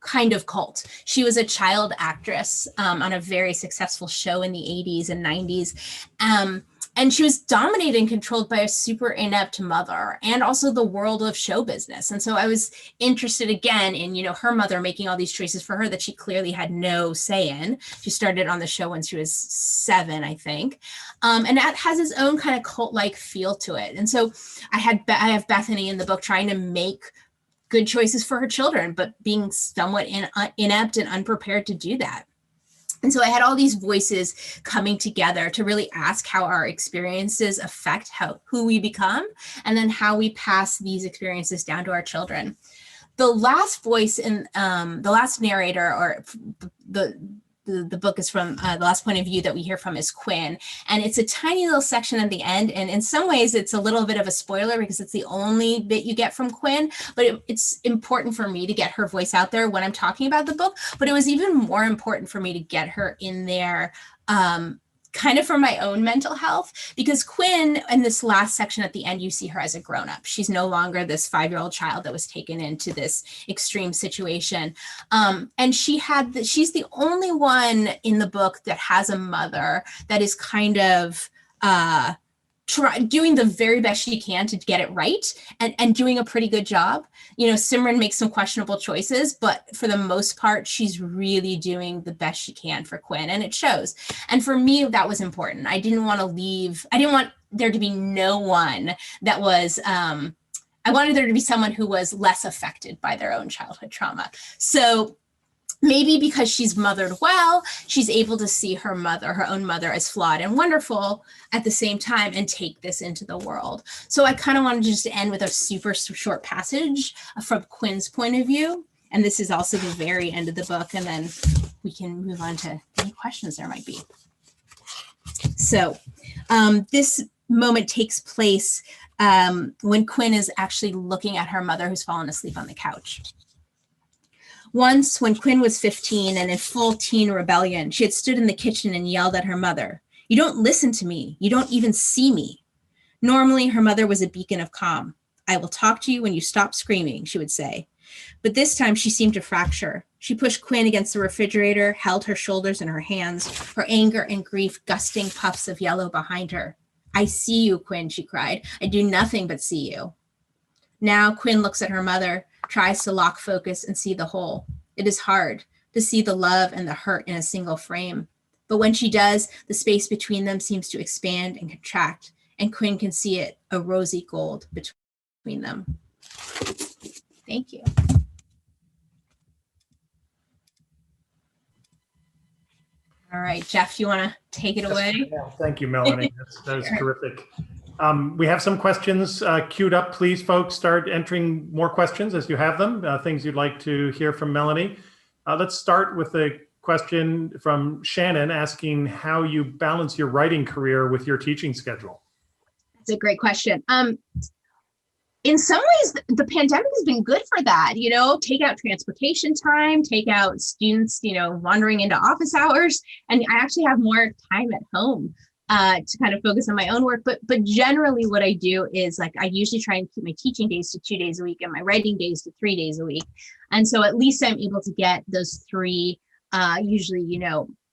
kind of cult. She was a child actress on a very successful show in the 80s and 90s. And she was dominated and controlled by a super inept mother and also the world of show business. And so I was interested again in, you know, her mother making all these choices for her that she clearly had no say in. She started on the show when she was 7, I think. And that has its own kind of cult-like feel to it. And so I have Bethany in the book trying to make good choices for her children, but being somewhat inept and unprepared to do that. And so I had all these voices coming together to really ask how our experiences affect who we become, and then how we pass these experiences down to our children. The last voice in the last narrator, or the book is from the last point of view that we hear from is Quinn. And it's a tiny little section at the end. And in some ways it's a little bit of a spoiler because it's the only bit you get from Quinn, but it's important for me to get her voice out there when I'm talking about the book. But it was even more important for me to get her in there kind of for my own mental health, because Quinn, in this last section at the end, you see her as a grown-up. She's no longer this 5-year-old child that was taken into this extreme situation. And she's the only one in the book that has a mother that is kind of doing the very best she can to get it right, and doing a pretty good job. You know, Simran makes some questionable choices, but for the most part, she's really doing the best she can for Quinn, and it shows. And for me, that was important. I didn't want there to be no one that was, I wanted there to be someone who was less affected by their own childhood trauma. So maybe because she's mothered well, she's able to see her own mother as flawed and wonderful at the same time and take this into the world. So I kind of wanted to just end with a super short passage from Quinn's point of view. And this is also the very end of the book. And then we can move on to any questions there might be. So this moment takes place when Quinn is actually looking at her mother who's fallen asleep on the couch. Once, when Quinn was 15 and in full teen rebellion, she had stood in the kitchen and yelled at her mother, "You don't listen to me. You don't even see me." Normally, her mother was a beacon of calm. "I will talk to you when you stop screaming," she would say. But this time she seemed to fracture. She pushed Quinn against the refrigerator, held her shoulders in her hands, her anger and grief gusting puffs of yellow behind her. "I see you, Quinn," she cried. "I do nothing but see you." Now Quinn looks at her mother, tries to lock focus and see the whole. It is hard to see the love and the hurt in a single frame. But when she does, the space between them seems to expand and contract, and Quinn can see it, a rosy gold between them. Thank you. All right, Jeff, you want to take it away?
Yeah, thank you, Melanie. That is
Sure.
terrific. We have some questions queued up. Please, folks, start entering more questions as you have them, things you'd like to hear from Melanie. Let's start with a question from Shannon asking how you balance your writing career with your teaching schedule.
That's a great question. In some ways, the pandemic has been good for that, take out transportation time, take out students, wandering into office hours. And I actually have more time at home to kind of focus on my own work. But generally what I do is like, I usually try and keep my teaching days to 2 days a week and my writing days to 3 days a week. And so at least I'm able to get those three, usually,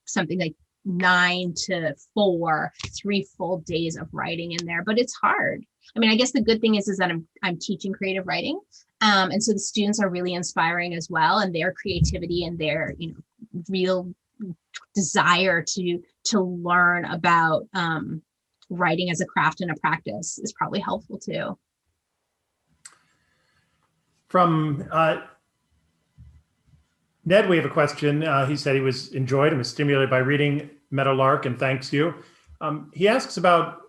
something like 9 to 4, 3 full days of writing in there, but it's hard. I mean, I guess the good thing is that I'm teaching creative writing. And so the students are really inspiring as well. And their creativity and their, real desire to learn about writing as a craft and a practice is probably helpful too.
From Ned, we have a question. He said he was enjoyed and was stimulated by reading Meadowlark, and thanks you. He asks about,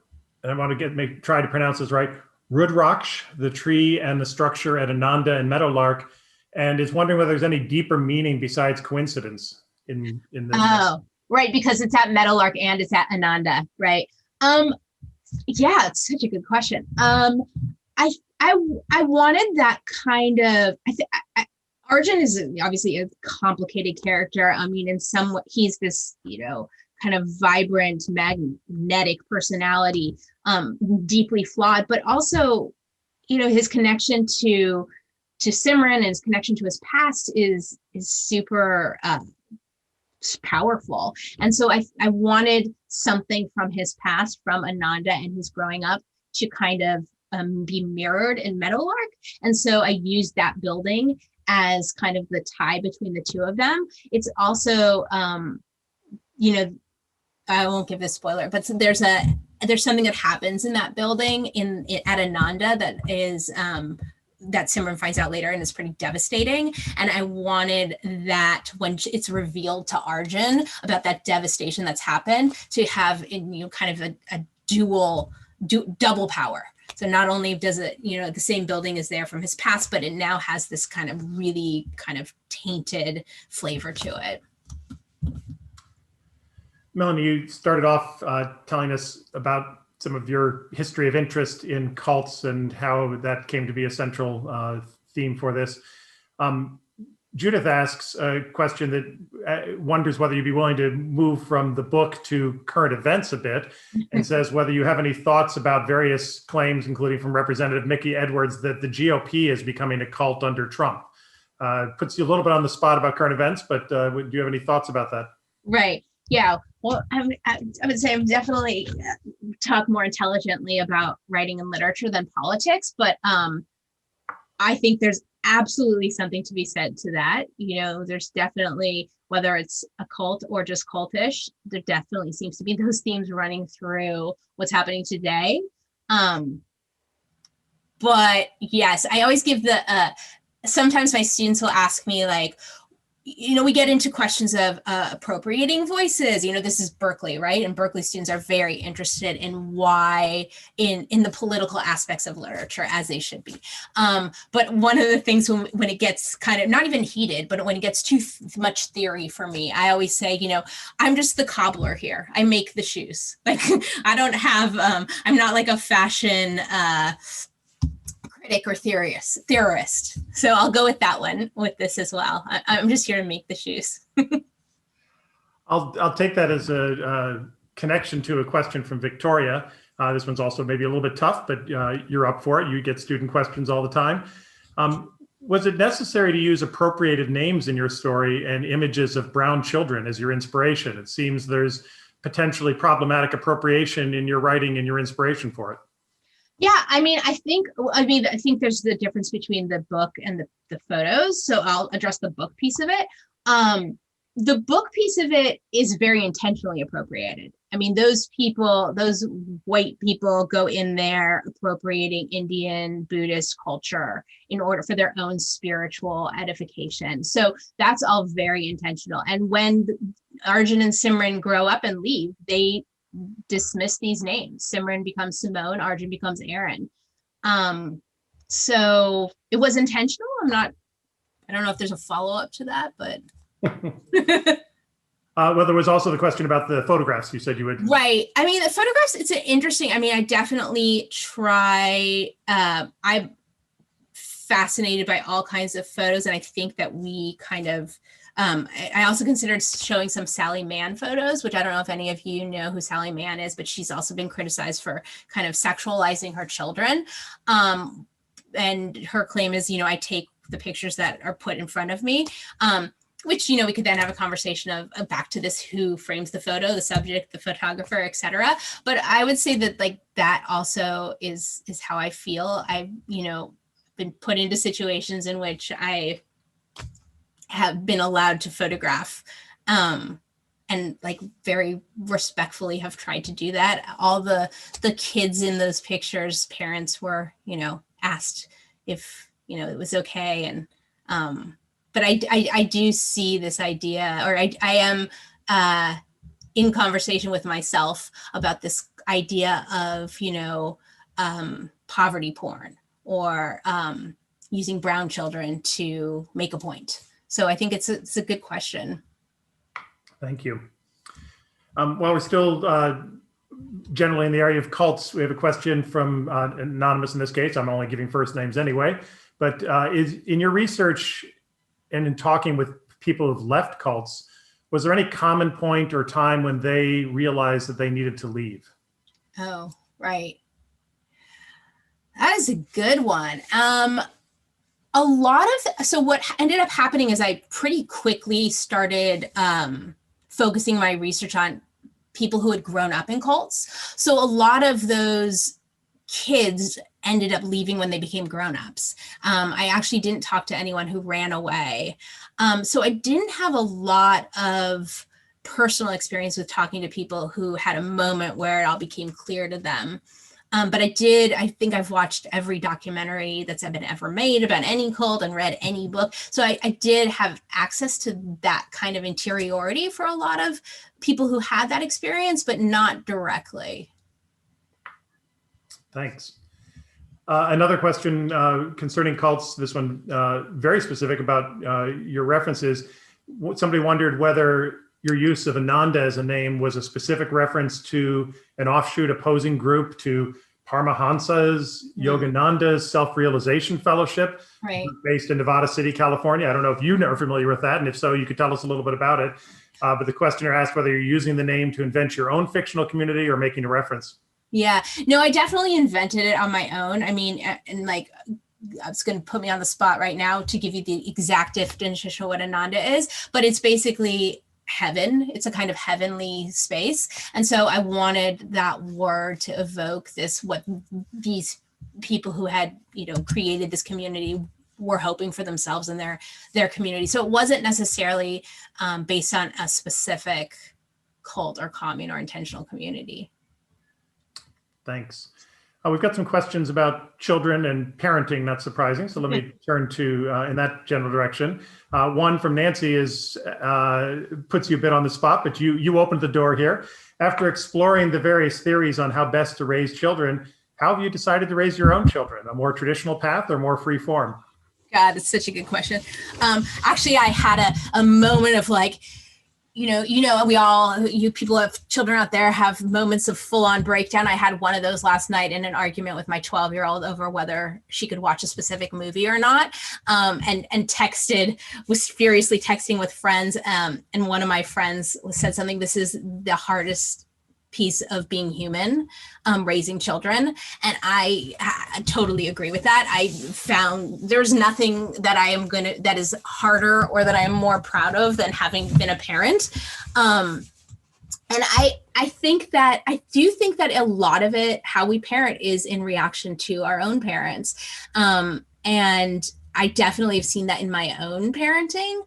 and I want to try to pronounce this right, Rudraksh, the tree and the structure at Ananda and Meadowlark, and is wondering whether there's any deeper meaning besides coincidence in this.
Oh, right, because it's at Meadowlark and it's at Ananda, right? Yeah, it's such a good question. I wanted that kind of. Arjun is obviously a complicated character. I mean, in some way, he's this, kind of vibrant, magnetic personality, deeply flawed, but also, his connection to Simran and his connection to his past is super powerful. And so I wanted something from his past, from Ananda and his growing up, to kind of be mirrored in Meadowlark. And so I used that building as kind of the tie between the two of them. It's also, I won't give a spoiler, but there's something that happens in that building at Ananda that is that Simran finds out later and is pretty devastating. And I wanted that when it's revealed to Arjun about that devastation that's happened, to have kind of a double power. So not only does it, the same building is there from his past, but it now has this kind of really kind of tainted flavor to it.
Melanie, you started off telling us about some of your history of interest in cults and how that came to be a central theme for this. Judith asks a question that wonders whether you'd be willing to move from the book to current events a bit, and says whether you have any thoughts about various claims, including from Representative Mickey Edwards, that the GOP is becoming a cult under Trump. Puts you a little bit on the spot about current events, but do you have any thoughts about that?
Right. Yeah. Well, I would say I'm definitely talk more intelligently about writing and literature than politics, but I think there's absolutely something to be said to that. There's definitely, whether it's a cult or just cultish, there definitely seems to be those themes running through what's happening today. But yes, I always give sometimes my students will ask me like, we get into questions of appropriating voices. This is Berkeley, right? And Berkeley students are very interested in why in the political aspects of literature, as they should be. But one of the things when it gets kind of not even heated, but when it gets too much theory for me, I always say, I'm just the cobbler here. I make the shoes. Like I don't have, I'm not like a fashion critic or theorist. So I'll go with that one with this as well. I'm just here to make the shoes.
I'll take that as a connection to a question from Victoria. This one's also maybe a little bit tough, but you're up for it. You get student questions all the time. Was it necessary to use appropriated names in your story and images of brown children as your inspiration? It seems there's potentially problematic appropriation in your writing and your inspiration for it.
Yeah, I think there's the difference between the book and the photos. So I'll address the book piece of it. The book piece of it is very intentionally appropriated. Those white people go in there appropriating Indian Buddhist culture in order for their own spiritual edification. So that's all very intentional. And when Arjun and Simran grow up and leave, they dismiss these names. Simran becomes Simone, Arjun becomes Aaron. So it was intentional. I don't know if there's a follow-up to that, but.
Well, there was also the question about the photographs. You said you would.
Right. I mean, the photographs, it's an interesting, I mean, I definitely try, I'm fascinated by all kinds of photos. And I think that we kind of, I also considered showing some Sally Mann photos, which I don't know if any of you know who Sally Mann is, but she's also been criticized for kind of sexualizing her children. And her claim is, I take the pictures that are put in front of me. Which, we could then have a conversation of back to this, who frames the photo, the subject, the photographer, etc. But I would say that that also is how I feel. I've, been put into situations in which I have been allowed to photograph, and very respectfully have tried to do that. All the kids in those pictures, parents were, asked if, it was okay. And, but I do see this idea, or I am in conversation with myself about this idea of, poverty porn, or using brown children to make a point. So I think it's a good question.
Thank you. While we're still generally in the area of cults, we have a question from anonymous in this case. I'm only giving first names anyway, but is in your research and in talking with people who've left cults, was there any common point or time when they realized that they needed to leave?
Oh, right. That is a good one. So what ended up happening is I pretty quickly started focusing my research on people who had grown up in cults. So a lot of those kids ended up leaving when they became grown-ups. I actually didn't talk to anyone who ran away. So I didn't have a lot of personal experience with talking to people who had a moment where it all became clear to them. But I think I've watched every documentary that's been ever made about any cult and read any book. So I did have access to that kind of interiority for a lot of people who had that experience, but not directly.
Thanks. Another question concerning cults, this one very specific about your references. Somebody wondered whether your use of Ananda as a name was a specific reference to an offshoot opposing group to Paramahansa's Yogananda's Self-Realization Fellowship,
right,
based in Nevada City, California. I don't know if you are familiar with that, and if so, you could tell us a little bit about it. But the questioner asked whether you're using the name to invent your own fictional community or making a reference.
Yeah, no, I definitely invented it on my own. I mean, and it's going to put me on the spot right now to give you the exact definition of what Ananda is, but it's basically heaven. It's a kind of heavenly space. And so I wanted that word to evoke this, what these people who had, created this community were hoping for themselves and their community. So it wasn't necessarily based on a specific cult or commune or intentional community.
Thanks. We've got some questions about children and parenting, not surprising. So let me turn to in that general direction. One from Nancy puts you a bit on the spot, but you opened the door here. After exploring the various theories on how best to raise children, how have you decided to raise your own children? A more traditional path or more free form?
God, it's such a good question. Actually, I had a moment of you people have children out there have moments of full-on breakdown. I had one of those last night in an argument with my 12-year-old over whether she could watch a specific movie or not, and was furiously texting with friends, and one of my friends said something, this is the hardest piece of being human, raising children. And I totally agree with that. I found there's nothing that is harder or that I am more proud of than having been a parent. And I do think that a lot of it, how we parent, is in reaction to our own parents. And I definitely have seen that in my own parenting.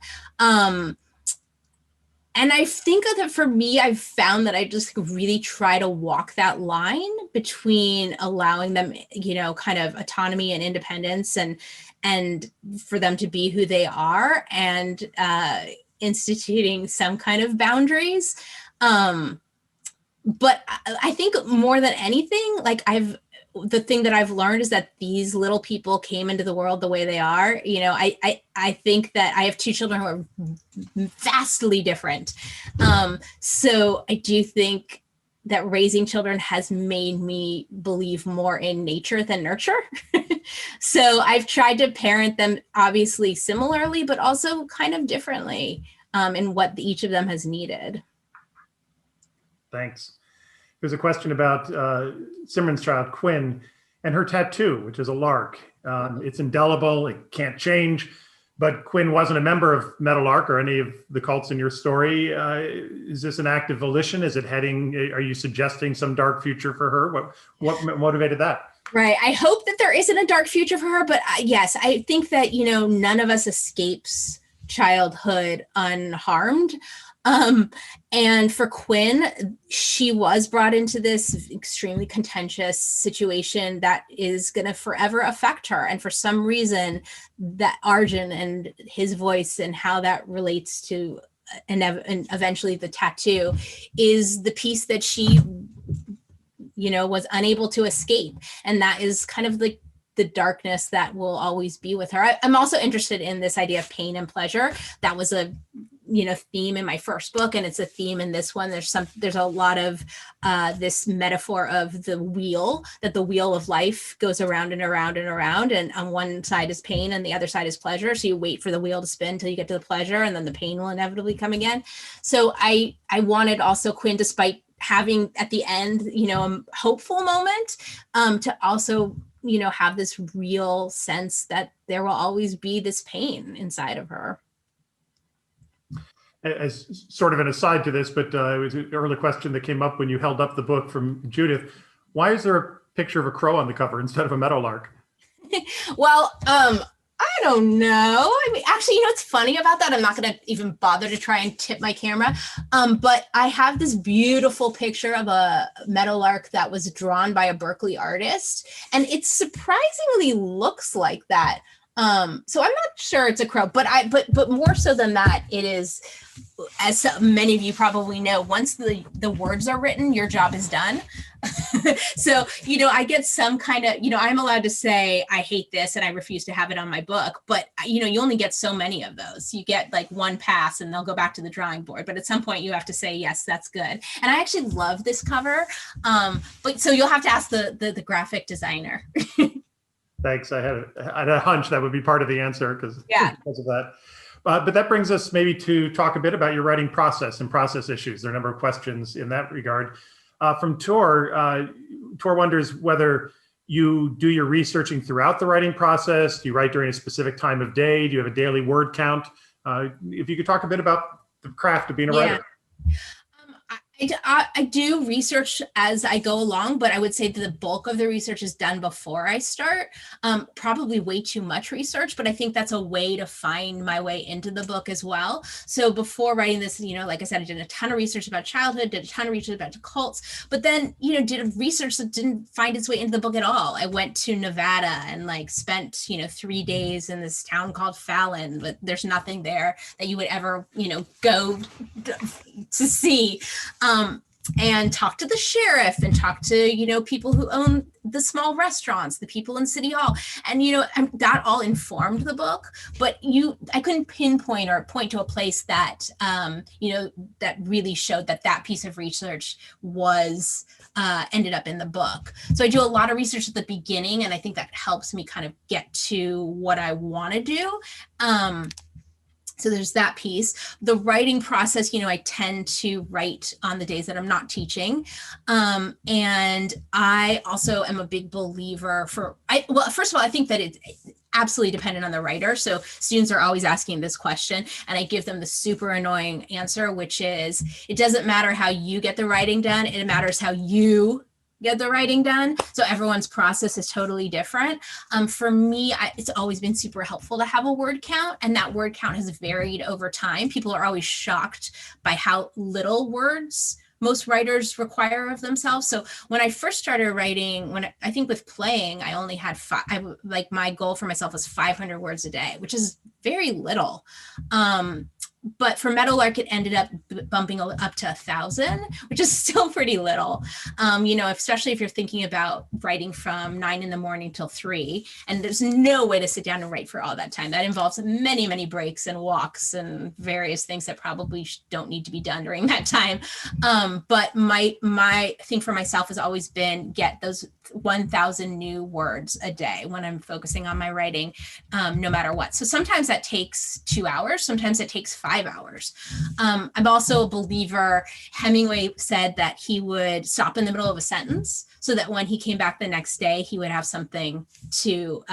And I think that for me, I've found that I just really try to walk that line between allowing them, kind of autonomy and independence and for them to be who they are, and instituting some kind of boundaries. But I think more than anything, like the thing that I've learned is that these little people came into the world the way they are. You know, I think that I have two children who are vastly different. So I do think that raising children has made me believe more in nature than nurture. So I've tried to parent them obviously similarly, but also kind of differently in what each of them has needed.
Thanks. There's a question about Simran's child, Quinn, and her tattoo, which is a lark. It's indelible, it can't change, but Quinn wasn't a member of Meadowlark or any of the cults in your story. Is this an act of volition? Is it heading, are you suggesting some dark future for her? What motivated that?
Right. I hope that there isn't a dark future for her, but yes, I think that, you know, none of us escapes childhood unharmed. And for Quinn, she was brought into this extremely contentious situation that is going to forever affect her. And for some reason, that Arjun and his voice and how that relates to and eventually the tattoo is the piece that she, you know, was unable to escape. And that is kind of the darkness that will always be with her. I'm also interested in this idea of pain and pleasure. That was a, you know, theme in my first book, and it's a theme in this one. There's a lot of this metaphor of the wheel, that the wheel of life goes around and around and around, and on one side is pain and the other side is pleasure. So you wait for the wheel to spin until you get to the pleasure, and then the pain will inevitably come again. So I wanted also Quinn, despite having at the end, you know, a hopeful moment, to also, you know, have this real sense that there will always be this pain inside of her.
As sort of an aside to this, but it was an early question that came up when you held up the book from Judith. Why is there a picture of a crow on the cover instead of a meadowlark?
Well, I don't know. I mean, actually, you know what's funny about that? I'm not going to even bother to try and tip my camera. But I have this beautiful picture of a meadowlark that was drawn by a Berkeley artist, and it surprisingly looks like that. So I'm not sure it's a crow, but more so than that, it is, as many of you probably know, once the words are written, your job is done. So, you know, I get some kind of, you know, I'm allowed to say, I hate this and I refuse to have it on my book, but you know, you only get so many of those. You get like one pass and they'll go back to the drawing board. But at some point you have to say, yes, that's good. And I actually love this cover. But so you'll have to ask the graphic designer.
Thanks. I had a hunch that would be part of the answer because of that. But that brings us maybe to talk a bit about your writing process and process issues. There are a number of questions in that regard. From Tor wonders whether you do your researching throughout the writing process. Do you write during a specific time of day? Do you have a daily word count? If you could talk a bit about the craft of being a writer.
I do research as I go along, but I would say that the bulk of the research is done before I start. Probably way too much research, but I think that's a way to find my way into the book as well. So before writing this, you know, like I said, I did a ton of research about childhood, did a ton of research about cults, but then, you know, did a research that didn't find its way into the book at all. I went to Nevada and like spent, you know, 3 days in this town called Fallon, but there's nothing there that you would ever, you know, go to see. And talk to the sheriff and talk to, you know, people who own the small restaurants, the people in City Hall. And, you know, that all informed the book, but I couldn't pinpoint or point to a place that, you know, that really showed that piece of research was, ended up in the book. So I do a lot of research at the beginning, and I think that helps me kind of get to what I want to do. So there's that piece. The writing process, you know, I tend to write on the days that I'm not teaching. And I also am a big believer well, first of all, I think that it's absolutely dependent on the writer. So students are always asking this question, and I give them the super annoying answer, which is, it doesn't matter how you get the writing done. It matters how you get the writing done. So everyone's process is totally different. For me, it's always been super helpful to have a word count, and that word count has varied over time. People are always shocked by how little words most writers require of themselves. So when I first started writing, I think with playing, I only had my goal for myself was 500 words a day, which is very little. but for Meadowlark, it ended up bumping up to 1,000, which is still pretty little. Especially if you're thinking about writing from 9 a.m. till 3, and there's no way to sit down and write for all that time. That involves many, many breaks and walks and various things that probably don't need to be done during that time. But my thing for myself has always been get those 1,000 new words a day when I'm focusing on my writing, no matter what. So sometimes that takes 2 hours, sometimes it takes 5 hours. I'm also a believer. Hemingway said that he would stop in the middle of a sentence so that when he came back the next day, he would have something to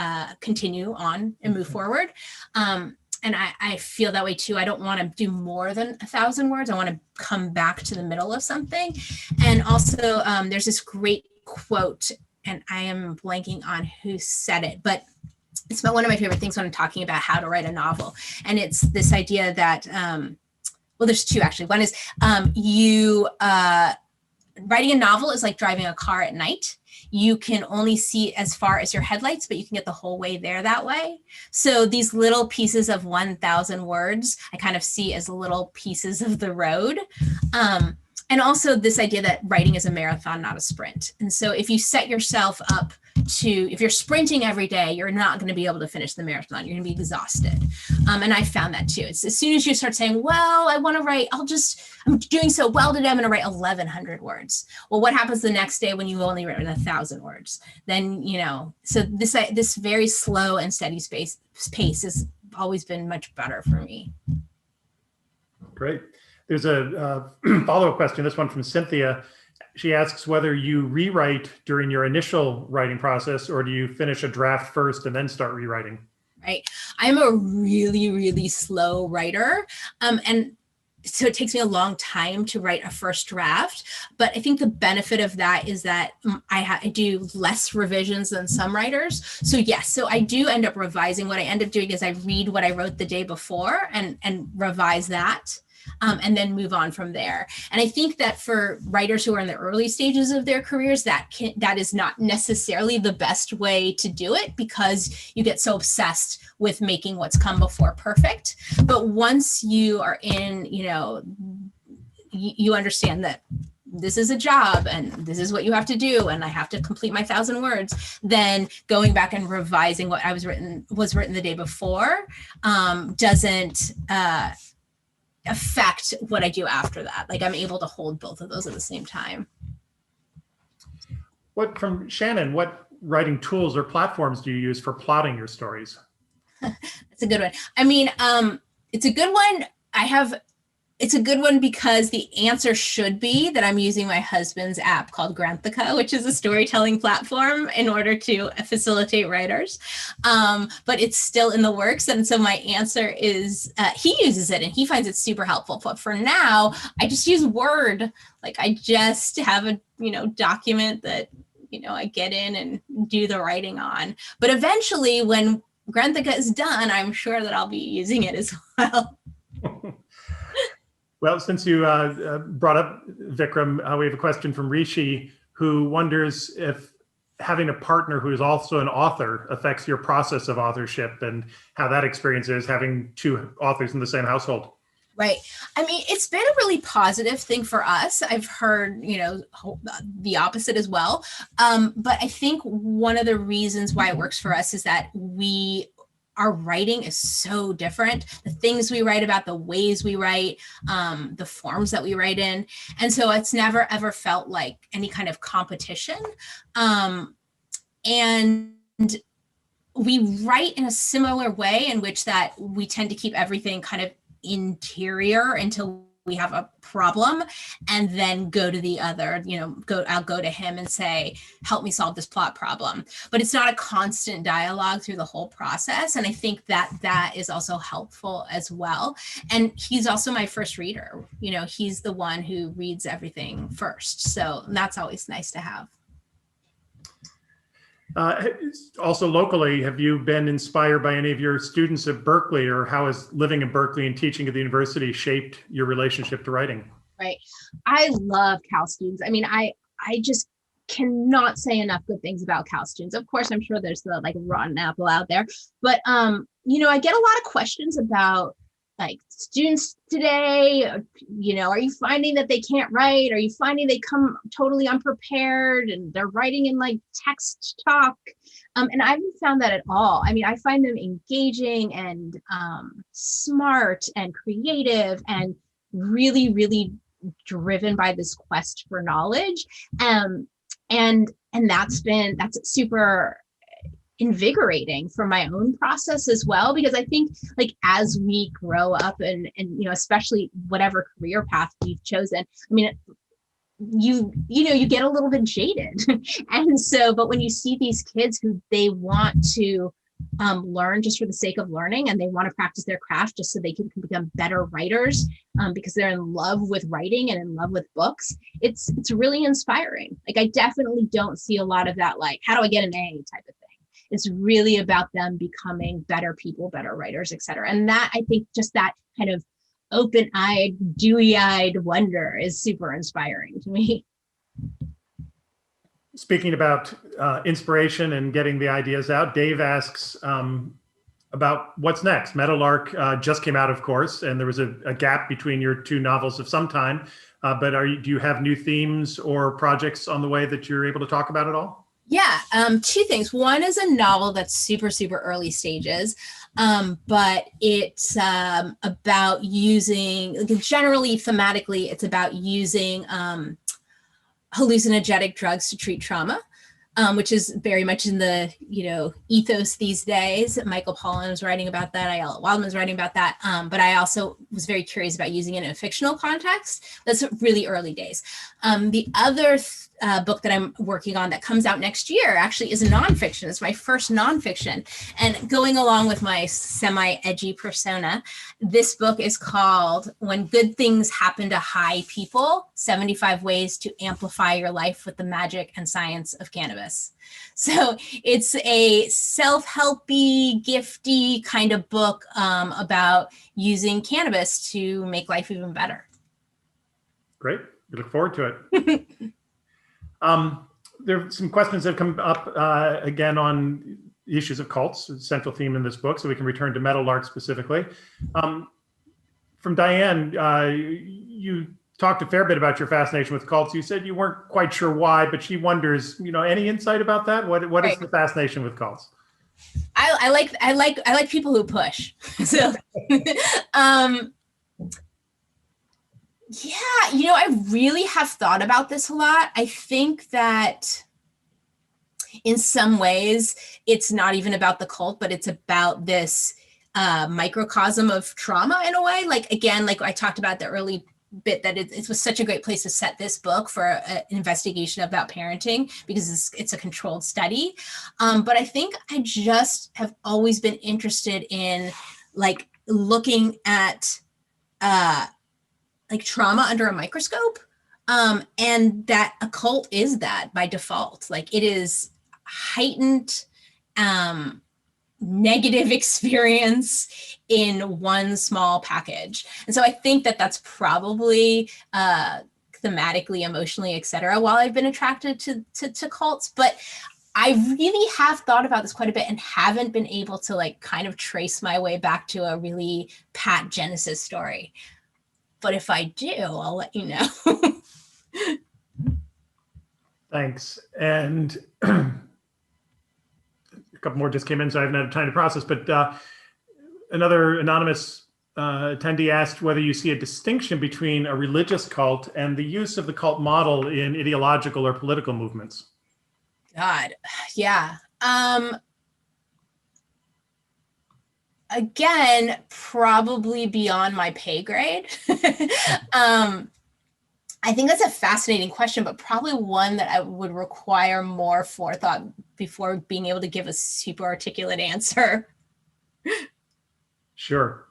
continue on and move forward. And I feel that way too. I don't want to do more than 1,000 words. I want to come back to the middle of something. And also there's this great quote, and I am blanking on who said it, but it's one of my favorite things when I'm talking about how to write a novel. And it's this idea that, well, there's two actually. One is writing a novel is like driving a car at night. You can only see as far as your headlights, but you can get the whole way there that way. So these little pieces of 1,000 words, I kind of see as little pieces of the road. And also this idea that writing is a marathon, not a sprint. And so if you set yourself up if you're sprinting every day, you're not going to be able to finish the marathon. You're going to be exhausted. And I found that too. It's as soon as you start saying, well, I want to write, I'm doing so well today, I'm going to write 1,100 words. Well, what happens the next day when you've only written 1,000 words? Then, so this very slow and steady pace has always been much better for me.
Great. There's a follow-up question, this one from Cynthia. She asks whether you rewrite during your initial writing process, or do you finish a draft first and then start rewriting?
Right. I'm a really, really slow writer. And so it takes me a long time to write a first draft. But I think the benefit of that is that I do less revisions than some writers. So yes, so I do end up revising. What I end up doing is I read what I wrote the day before and revise that. And then move on from there. And I think that for writers who are in the early stages of their careers, that is not necessarily the best way to do it, because you get so obsessed with making what's come before perfect. But once you are in, you understand that this is a job and this is what you have to do, and I have to complete my 1,000 words, then going back and revising what was written the day before doesn't affect what I do after that. Like, I'm able to hold both of those at the same time.
From Shannon, what writing tools or platforms do you use for plotting your stories?
That's a good one. I mean, it's a good one. It's a good one because the answer should be that I'm using my husband's app called Granthica, which is a storytelling platform in order to facilitate writers. But it's still in the works. And so my answer is he uses it and he finds it super helpful. But for now, I just use Word. Like, I just have a, document that, I get in and do the writing on. But eventually when Granthica is done, I'm sure that I'll be using it as well.
Well, since you brought up Vikram, we have a question from Rishi, who wonders if having a partner who is also an author affects your process of authorship, and how that experience is having two authors in the same household.
Right. I mean, it's been a really positive thing for us. I've heard, the opposite as well. But I think one of the reasons why it works for us is that our writing is so different. The things we write about, the ways we write, the forms that we write in. And so it's never, ever felt like any kind of competition. And we write in a similar way in which that we tend to keep everything kind of interior until we have a problem, and then go to the other, I'll go to him and say, help me solve this plot problem. But it's not a constant dialogue through the whole process. And I think that is also helpful as well. And he's also my first reader. He's the one who reads everything first. So that's always nice to have.
Also locally, have you been inspired by any of your students at Berkeley, or how has living in Berkeley and teaching at the university shaped your relationship to writing?
Right. I love Cal students. I mean, I just cannot say enough good things about Cal students. Of course, I'm sure there's the rotten apple out there, but I get a lot of questions about like students today? Are you finding that they can't write? Are you finding they come totally unprepared and they're writing in like text talk? And I haven't found that at all. I mean, I find them engaging and smart and creative and really, really driven by this quest for knowledge. And that's super invigorating for my own process as well, because I think like as we grow up and especially whatever career path we've chosen, I mean, you get a little bit jaded. And so, but when you see these kids who they want to learn just for the sake of learning, and they want to practice their craft just so they can become better writers, because they're in love with writing and in love with books, it's really inspiring. Like, I definitely don't see a lot of that, like, how do I get an A type of thing. It's really about them becoming better people, better writers, et cetera. And that, I think, just that kind of open-eyed, dewy-eyed wonder is super inspiring to me.
Speaking about inspiration and getting the ideas out, Dave asks about what's next. Meadowlark just came out, of course, and there was a gap between your two novels of some time. But do you have new themes or projects on the way that you're able to talk about at all?
Yeah, two things. One is a novel that's super, super early stages, but it's about using, generally thematically, it's about using hallucinogenic drugs to treat trauma, which is very much in the ethos these days. Michael Pollan was writing about that. Ayala Wildman was writing about that. But I also was very curious about using it in a fictional context. That's really early days. The other book that I'm working on that comes out next year actually is a nonfiction. It's my first nonfiction. And going along with my semi-edgy persona, this book is called When Good Things Happen to High People, 75 Ways to Amplify Your Life with the Magic and Science of Cannabis. So it's a self-helpy, gifty kind of book about using cannabis to make life even better.
Great. We look forward to it. There are some questions that have come up again on issues of cults, a central theme in this book, so we can return to Meadowlark specifically. From Diane, you talked a fair bit about your fascination with cults. You said you weren't quite sure why, but she wonders, any insight about that? What is the fascination with cults?
I like people who push. So, yeah, I really have thought about this a lot. I think that in some ways, it's not even about the cult, but it's about this microcosm of trauma in a way. Like, again, like I talked about the early bit, that it was such a great place to set this book for an investigation about parenting, because it's a controlled study. But I think I just have always been interested in like looking at like trauma under a microscope, and that a cult is that by default. Like, it is heightened negative experience in one small package. And so I think that that's probably thematically, emotionally, et cetera, while I've been attracted to cults. But I really have thought about this quite a bit and haven't been able to like kind of trace my way back to a really pat genesis story. But if I do, I'll let you know.
Thanks. And a couple more just came in, so I haven't had time to process. But another anonymous attendee asked whether you see a distinction between a religious cult and the use of the cult model in ideological or political movements.
God, yeah. Again, probably beyond my pay grade. I think that's a fascinating question, but probably one that I would require more forethought before being able to give a super articulate answer.
Sure.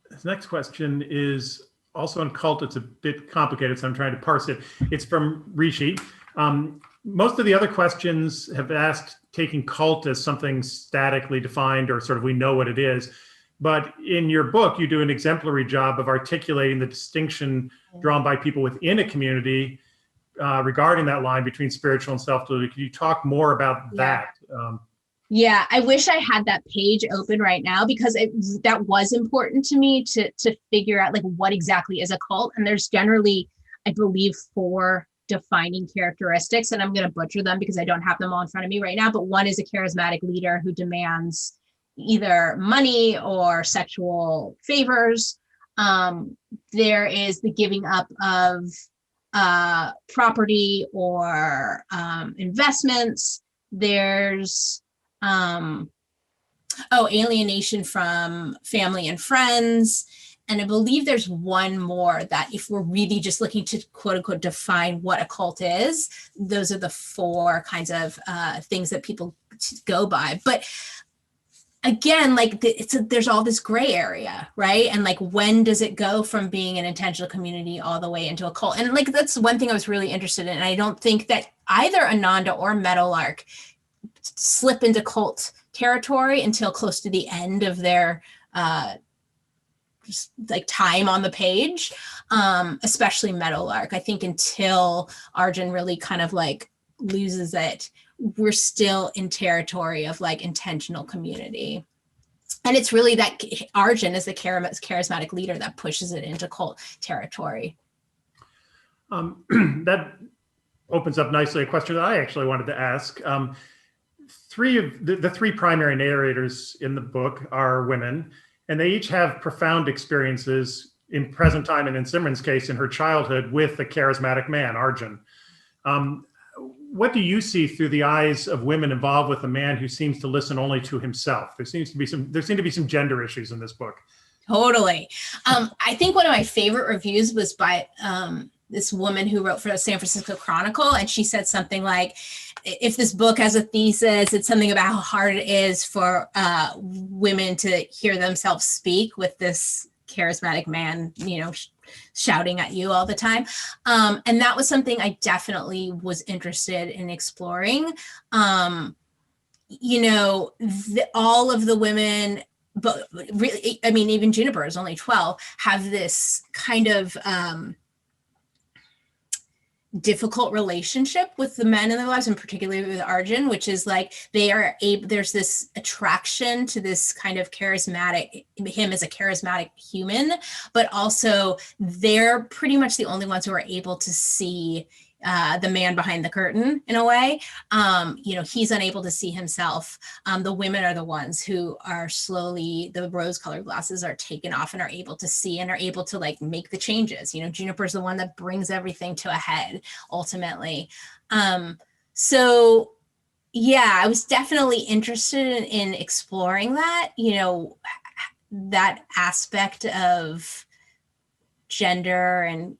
This next question is also on cult. It's a bit complicated, so I'm trying to parse it. It's from Rishi. Most of the other questions have asked taking cult as something statically defined, or sort of we know what it is. But in your book, you do an exemplary job of articulating the distinction drawn by people within a community regarding that line between spiritual and self-deluded. Can you talk more about that?
Yeah, I wish I had that page open right now because that was important to me to figure out like what exactly is a cult. And there's generally, I believe, 4 defining characteristics, and I'm going to butcher them because I don't have them all in front of me right now. But one is a charismatic leader who demands either money or sexual favors. There is the giving up of property or investments. There's alienation from family and friends. And I believe there's one more that if we're really just looking to quote unquote define what a cult is, those are the 4 kinds of things that people go by. But again, like there's all this gray area, right? And like, when does it go from being an intentional community all the way into a cult? And like, that's one thing I was really interested in. And I don't think that either Ananda or Meadowlark slip into cult territory until close to the end of their just like time on the page, especially Meadowlark. I think until Arjun really kind of like loses it, we're still in territory of like intentional community. And it's really that Arjun is the charismatic leader that pushes it into cult territory.
That opens up nicely a question that I actually wanted to ask. 3 of the 3 primary narrators in the book are women, and they each have profound experiences in present time, and in Simran's case, in her childhood, with a charismatic man, Arjun. What do you see through the eyes of women involved with a man who seems to listen only to himself? There seem to be some gender issues in this book.
Totally. I think one of my favorite reviews was by this woman who wrote for the San Francisco Chronicle, and she said something like, if this book has a thesis, it's something about how hard it is for women to hear themselves speak with this charismatic man, shouting at you all the time. And that was something I definitely was interested in exploring. All of the women, but really, I mean, even Juniper is only 12, have this kind of difficult relationship with the men in their lives, and particularly with Arjun, which is like there's this attraction to this kind of him as a charismatic human, but also they're pretty much the only ones who are able to see the man behind the curtain in a way. He's unable to see himself. The women are the ones who are slowly, the rose-colored glasses are taken off and are able to see and are able to like make the changes. Juniper's the one that brings everything to a head ultimately. So yeah, I was definitely interested in exploring that, that aspect of gender and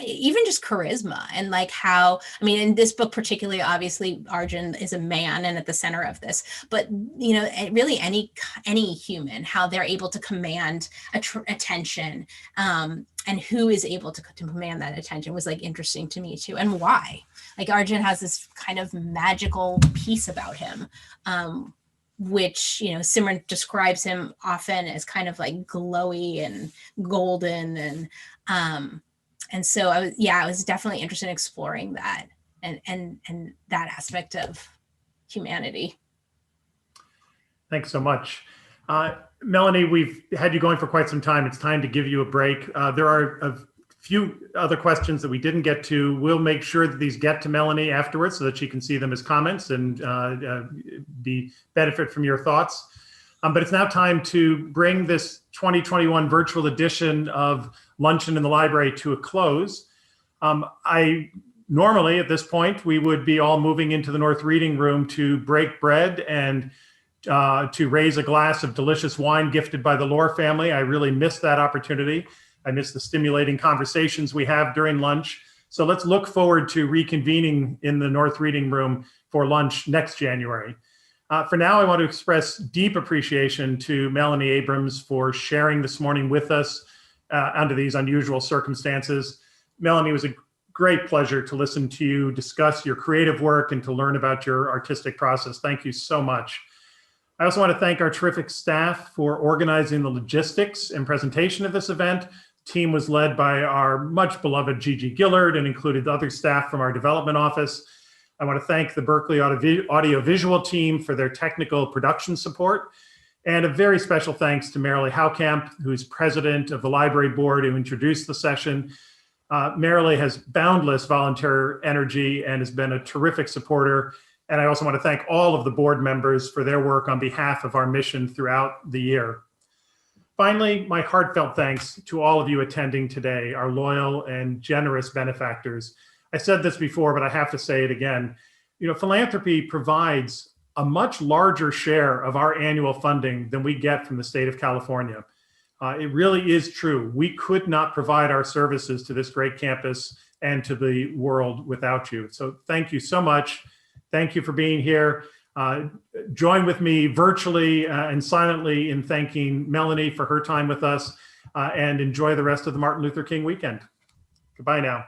even just charisma, and like how, I mean, in this book particularly, obviously Arjun is a man and at the center of this, but really any human, how they're able to command attention, and who is able to command that attention was like interesting to me too, and why. Like Arjun has this kind of magical piece about him, which Simran describes him often as kind of like glowy and golden, and so I was definitely interested in exploring that and that aspect of humanity.
Thanks so much. Melanie, we've had you going for quite some time. It's time to give you a break. There are a few other questions that we didn't get to. We'll make sure that these get to Melanie afterwards so that she can see them as comments and benefit from your thoughts. But it's now time to bring this 2021 virtual edition of Luncheon in the Library to a close. Normally at this point, we would be all moving into the North Reading Room to break bread and to raise a glass of delicious wine gifted by the Lore family. I really miss that opportunity. I miss the stimulating conversations we have during lunch. So let's look forward to reconvening in the North Reading Room for lunch next January. For now, I want to express deep appreciation to Melanie Abrams for sharing this morning with us under these unusual circumstances. Melanie, it was a great pleasure to listen to you discuss your creative work and to learn about your artistic process. Thank you so much. I also want to thank our terrific staff for organizing the logistics and presentation of this event. The team was led by our much beloved Gigi Gillard and included other staff from our development office. I want to thank the Berkeley Audiovisual team for their technical production support. And a very special thanks to Marilee Houkamp, who's president of the library board, who introduced the session. Marilee has boundless volunteer energy and has been a terrific supporter. And I also want to thank all of the board members for their work on behalf of our mission throughout the year. Finally, my heartfelt thanks to all of you attending today, our loyal and generous benefactors. I said this before, but I have to say it again. You know, philanthropy provides a much larger share of our annual funding than we get from the state of California. It really is true. We could not provide our services to this great campus and to the world without you. So thank you so much. Thank you for being here. Join with me virtually and silently in thanking Melanie for her time with us, and enjoy the rest of the Martin Luther King weekend. Goodbye now.